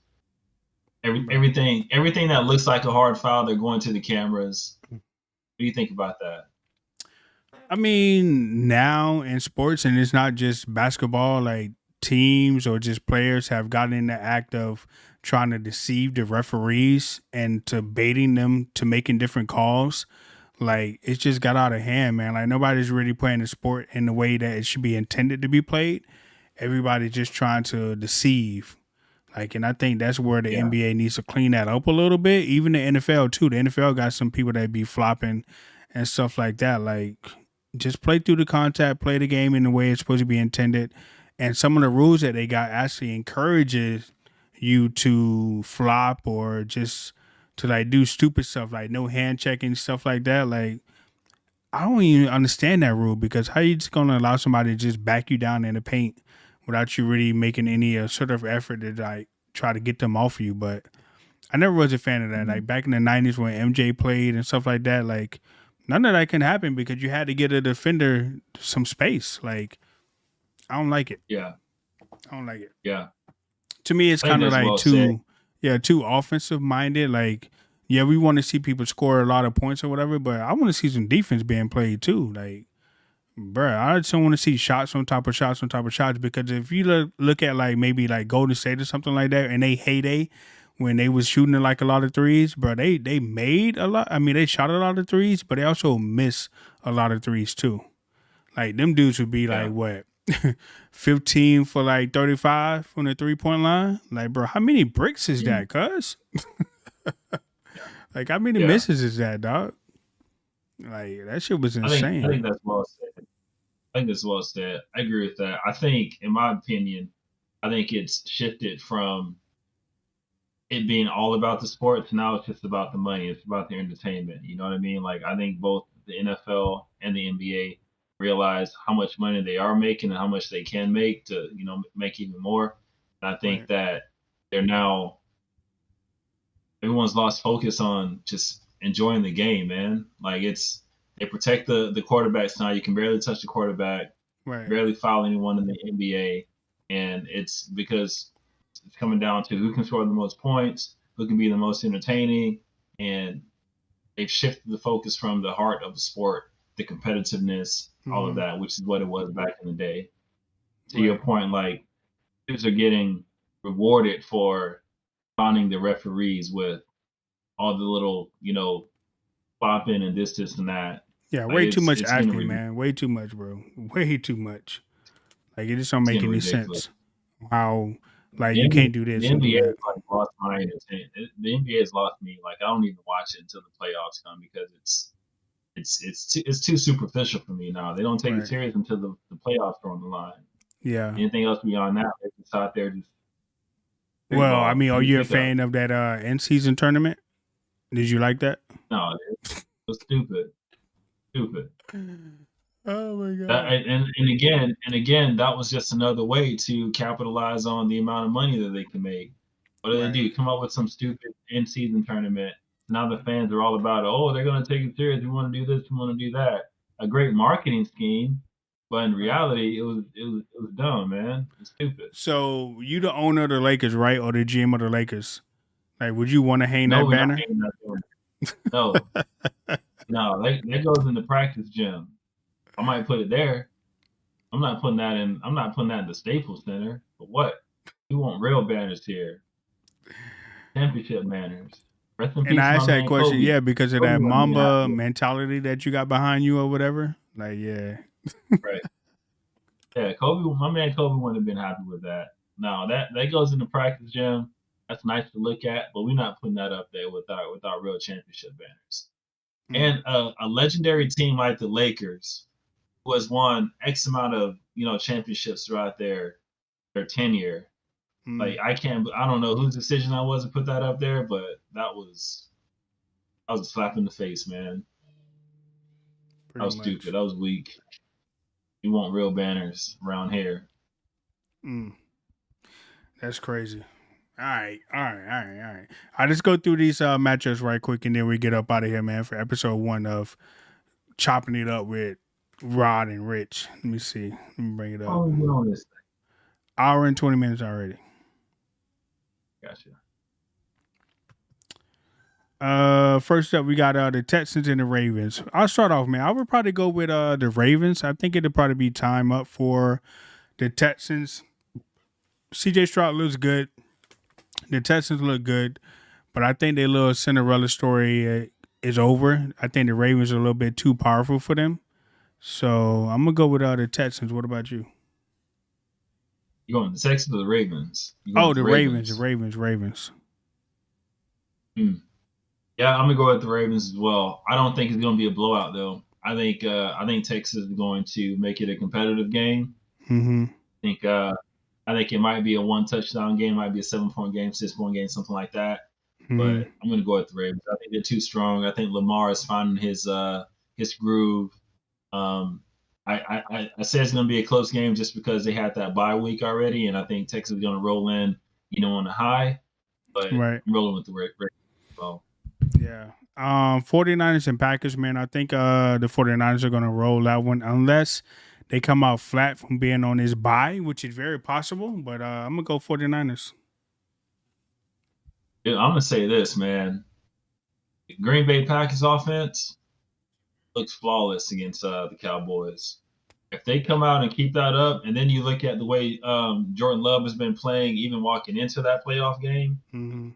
Bruh. Everything that looks like a hard foul, they're going to the cameras. What do you think about that? I mean, now in sports, and it's not just basketball, like teams or just players have gotten in the act of trying to deceive the referees and to baiting them to making different calls. Like, it's just got out of hand, man. Like, nobody's really playing the sport in the way that it should be intended to be played. Everybody's just trying to deceive. Like, and I think that's where the Yeah, NBA needs to clean that up a little bit. Even the NFL too. The NFL got some people that be flopping and stuff like that. Like, just play through the contact, play the game in the way it's supposed to be intended. And some of the rules that they got actually encourages you to flop or just to like do stupid stuff like no hand checking stuff like that. Like, I don't even understand that rule because how you just gonna allow somebody to just back you down in the paint without you really making any sort of effort to like try to get them off you? But I never was a fan of that. mhm, Like back in the '90s when MJ played and stuff like that, like none of that can happen because you had to get a defender some space. Like I don't like it. yeah, I don't like it. yeah. To me, it's I think kind of that's like well said. too offensive minded. Like, yeah, we want to see people score a lot of points or whatever, but I want to see some defense being played too. Like, bruh, I just don't want to see shots on top of shots on top of shots because if you look at like maybe like Golden State or something like that, and they heyday when they was shooting like a lot of threes, bro, they made a lot. I mean, they shot a lot of threes, but they also miss a lot of threes too. Like them dudes would be like Yeah, what 15 for like 35 from the 3-point line. Like, bro, how many bricks is mhm, that, cuz? Like, how many yeah. misses is that, dog? Like, that shit was I insane. think that's well said. I think that's well said. I agree with that. I think, in my opinion, I think it's shifted from it being all about the sports. Now it's just about the money. It's about the entertainment. You know what I mean? Like I think both the NFL and the NBA realize how much money they are making and how much they can make to make even more. And I think Right. that they're now everyone's lost focus on just enjoying the game, man. Like they protect the quarterbacks now. You can barely touch the quarterback, Right. barely foul anyone in the NBA, and it's because it's coming down to who can score the most points, who can be the most entertaining, and they've shifted the focus from the heart of the sport, the competitiveness, all of Mm-hmm. that, which is what it was back in the day. To your Right. point, like dudes are getting rewarded for finding the referees with all the little, flopping and this and that. Yeah, Like way too much it's getting acting, man. Way too much, bro. Way too much. Like it just don't it's make getting any ridiculous. sense. How like The you NBA, can't do the this and do NBA that. has like lost my entertainment. The NBA has lost me. Like I don't even watch it until the playoffs come because it's too superficial for me now. They don't take it Right. serious until the playoffs are on the line. Yeah. Anything else beyond that, they're just out there just free Well, I ball, mean, are any you a pickup. fan of that end season tournament? Did you like that? No, it's stupid, stupid. Oh my That, god. and again, that was just another way to capitalize on the amount of money that they can make. What do they Right. do? Come up with some stupid in-season tournament. Now the fans are all about, oh, they're going to take it serious. We want to do this. We want to do that. A great marketing scheme, but in Right. reality, it was dumb, man. It's stupid. So you the owner of the Lakers, right? Or the GM of the Lakers? Like, would you want to hang No, that we're not banner? hanging that there. No, no, that goes in the practice gym. I might put it there. I'm not putting that in the Staples Center. But what? We want real banners here. Championship banners. Rest in And peace, I my asked that man question, Kobe. yeah, because of Kobe that wouldn't even have Mamba to. mentality that you got behind you or whatever. Like, yeah. Right. Yeah, Kobe, my man Kobe wouldn't have been happy with that. No, that goes in the practice gym. That's nice to look at, but we're not putting that up there with our real championship banners. Mm, And a legendary team like the Lakers, who has won X amount of championships throughout their tenure. mm, Like I don't know whose decision that was to put that up there, but that was a slap in the face, man. That pretty was stupid. much. That was weak. You want real banners around here. Mm, that's crazy. All right, all right, all right, all right. I just go through these matchups right quick, and then we get up out of here, man, for episode 1 of chopping it up with Rod and Rich. Let me see. Let me bring it up. Oh, you on this Hour and 20 minutes already. thing. Gotcha. First up, we got the Texans and the Ravens. I'll start off, man. I would probably go with the Ravens. I think it'll probably be time up for the Texans. CJ Stroud looks good. The Texans look good, but I think their little Cinderella story is over. I think the Ravens are a little bit too powerful for them. So I'm gonna go with the Texans. What about you? You going the Texans or the Ravens? You going Oh, with the the Ravens, the Ravens? Ravens, Ravens. Hmm. Yeah, I'm gonna go with the Ravens as well. I don't think it's gonna be a blowout though. I think Texas is going to make it a competitive game. Mm-hmm. think uh, I think it might be a one touchdown game, might be a 7 point game, 6 point game, something like that. Mm-hmm. But I'm gonna go with the Ravens. I think they're too strong. I think Lamar is finding his groove. Um, I say it's gonna be a close game just because they had that bye week already, and I think Texas is gonna roll in, on the high. But Right. I'm rolling with the Ravens. Well, Yeah. 49ers and Packers, man. I think the 49ers are gonna roll that one unless they come out flat from being on this bye, which is very possible. But I'm gonna go 49ers. I'm gonna say this, man. Green Bay Packers offense looks flawless against the Cowboys. If they come out and keep that up, and then you look at the way Jordan Love has been playing, even walking into that playoff game, Mm-hmm.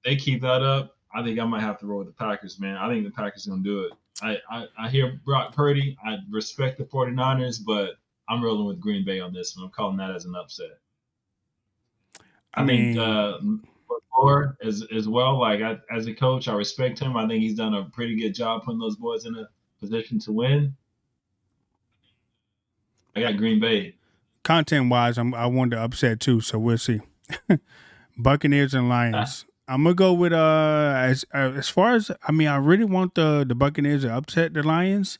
they keep that up. I think I might have to roll with the Packers, man. I think the Packers are gonna do it. I hear Brock Purdy. I respect the 49ers, but I'm rolling with Green Bay on this one. I'm calling that as an upset. I I think mean, Moore as well. Like as a coach, I respect him. I think he's done a pretty good job putting those boys in a position to win. I got Green Bay. content wise, I wanted to upset too, so we'll see. Buccaneers and Lions. I'm gonna go with as far as I mean, I really want the Buccaneers to upset the Lions,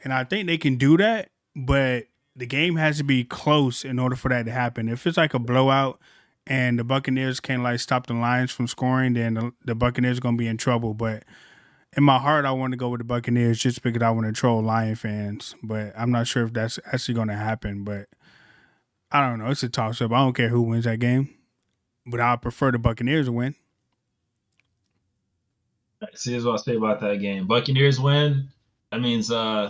and I think they can do that. But the game has to be close in order for that to happen. If it's like a blowout and the Buccaneers can't like stop the Lions from scoring, then the Buccaneers are gonna be in trouble. But in my heart, I want to go with the Buccaneers just because I want to troll Lion fans. But I'm not sure if that's actually gonna happen. But I don't know. It's a toss up. I don't care who wins that game, but I prefer the Buccaneers to win. See, here's what I say about that game. Buccaneers win. That means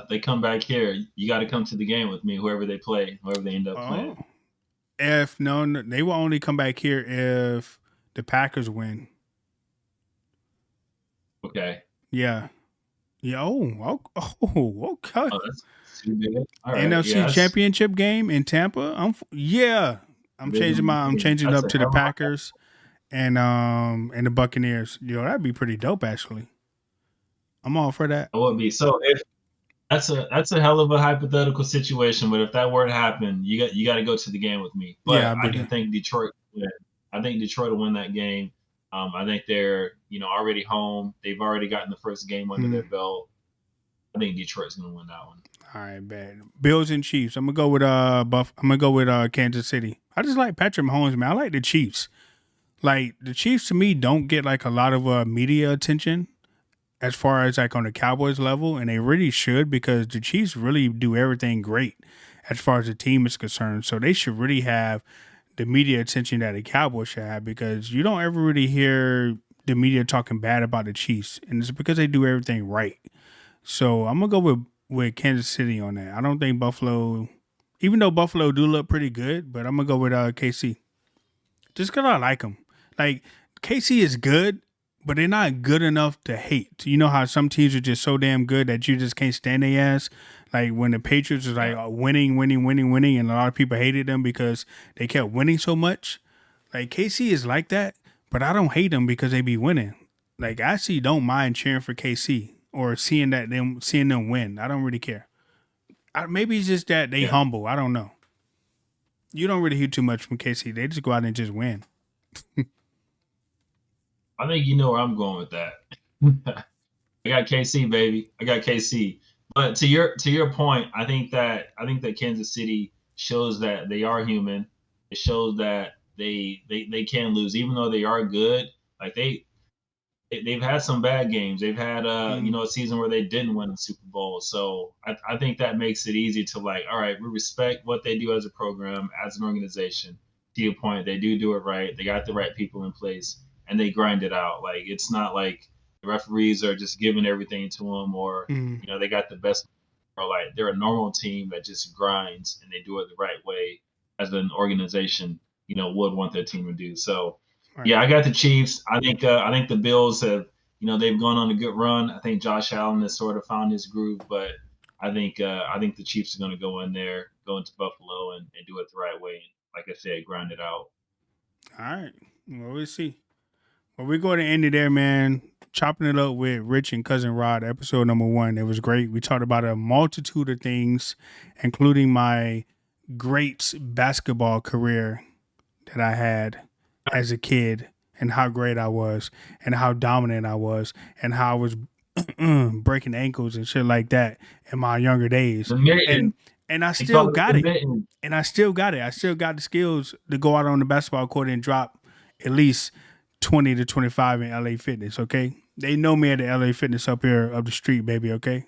they come back here. You got to come to the game with me, whoever they play, whoever they end up Oh, playing. if no, they will only come back here if the Packers win. Okay. Yeah, yeah. Okay. Oh, that's too big. All right. NFC Yeah, Championship game in Tampa. Yeah. I'm changing it that's up a to the hell of a. Packers and the Buccaneers. That'd be pretty dope actually. I'm all for that. It would be so if that's a hell of a hypothetical situation. But if that were to happen, you got to go to the game with me. Yeah, But I'll I be do there. think Detroit. Win. I think Detroit will win that game. I think they're already home. They've already gotten the first game under Hmm. their belt. I think Detroit's gonna win that one. All right, bad. Bills and Chiefs. I'm gonna go with I'm gonna go with Kansas City. I just like Patrick Mahomes, man. I like the Chiefs. Like the Chiefs to me don't get like a lot of media attention as far as like on the Cowboys level, and they really should because the Chiefs really do everything great as far as the team is concerned. So they should really have the media attention that the Cowboys should have because you don't ever really hear the media talking bad about the Chiefs, and it's because they do everything right. So I'm gonna go with Kansas City on that. I don't think Buffalo, even though Buffalo do look pretty good, but I'm gonna go with KC just because I like them. Like KC is good, but they're not good enough to hate. You know how some teams are just so damn good that you just can't stand their ass. Like when the Patriots was like winning, and a lot of people hated them because they kept winning so much. Like KC is like that, but I don't hate them because they be winning. Like I actually don't mind cheering for KC or seeing them win. I don't really care. Maybe it's just that they humble. I don't know. You don't really hear too much from KC. They just go out and just win. I think you know where I'm going with that. I got KC, baby. I got KC. But to your point, I think that Kansas City shows that they are human. It shows that they can lose, even though they are good. Like they've had some bad games. They've had a season where they didn't win the Super Bowl. So I think that makes it easy to like, all right, we respect what they do as a program, as an organization. To your point, they do it right. They got the right people in place, and they grind it out. Like it's not like the referees are just giving everything to them, or they got the best. Or like they're a normal team that just grinds and they do it the right way, as an organization, would want their team to do. So yeah, I got the Chiefs. I think the Bills have, they've gone on a good run. I think Josh Allen has sort of found his groove, but I think the Chiefs are going to go into Buffalo and do it the right way. And like I said, grind it out. All right. Well, we'll see. Well, we're going to end it there, man. Chopping it up with Rich and Cousin Rod, episode number 1. It was great. We talked about a multitude of things, including my great basketball career that I had as a kid, and how great I was, and how dominant I was, and how I was breaking ankles and shit like that in my younger days. And I still got it. And I still got it. I still got the skills to go out on the basketball court and drop at least 20 to 25 in LA Fitness, okay? They know me at the LA Fitness up here up the street, baby, okay?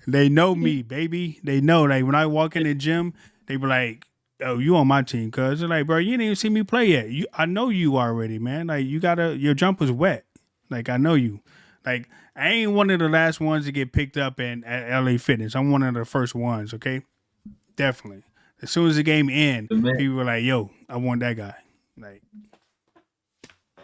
They know me, baby. They know. Like when I walk in the gym, they be like, "Oh, you on my team?" Cause they're like, "Bro, you didn't even see me play yet. I know you already, man. Like your jumper's wet. Like I know you. Like I ain't one of the last ones to get picked up at LA Fitness. I'm one of the first ones, okay? Definitely. As soon as the game ends, people were like, "Yo, I want that guy." Like,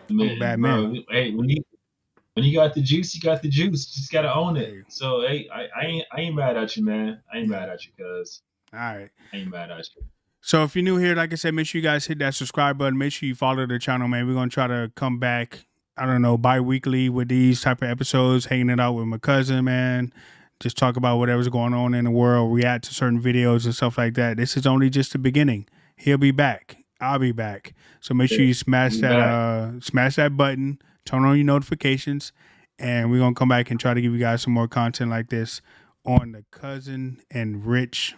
I'm a bad man. Bro, hey, when you got the juice, you got the juice. You just gotta own it. Hey. So hey, I ain't mad at you, man. I ain't mad at you, cuz. All right. I ain't mad at you. So if you're new here, like I said, make sure you guys hit that subscribe button. Make sure you follow the channel, man. We're gonna try to come back, I don't know, bi-weekly with these type of episodes, hanging it out with my cousin, man. Just talk about whatever's going on in the world, react to certain videos and stuff like that. This is only just the beginning. He'll be back. I'll be back. So make sure you smash that button, turn on your notifications, and we're gonna come back and try to give you guys some more content like this on the Cousin and Rich.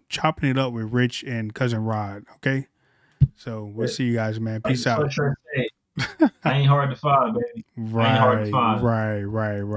Chopping it up with Rich and Cousin Rod. Okay. So we'll see you guys, man. Peace out. I ain't hard to find, baby. Right.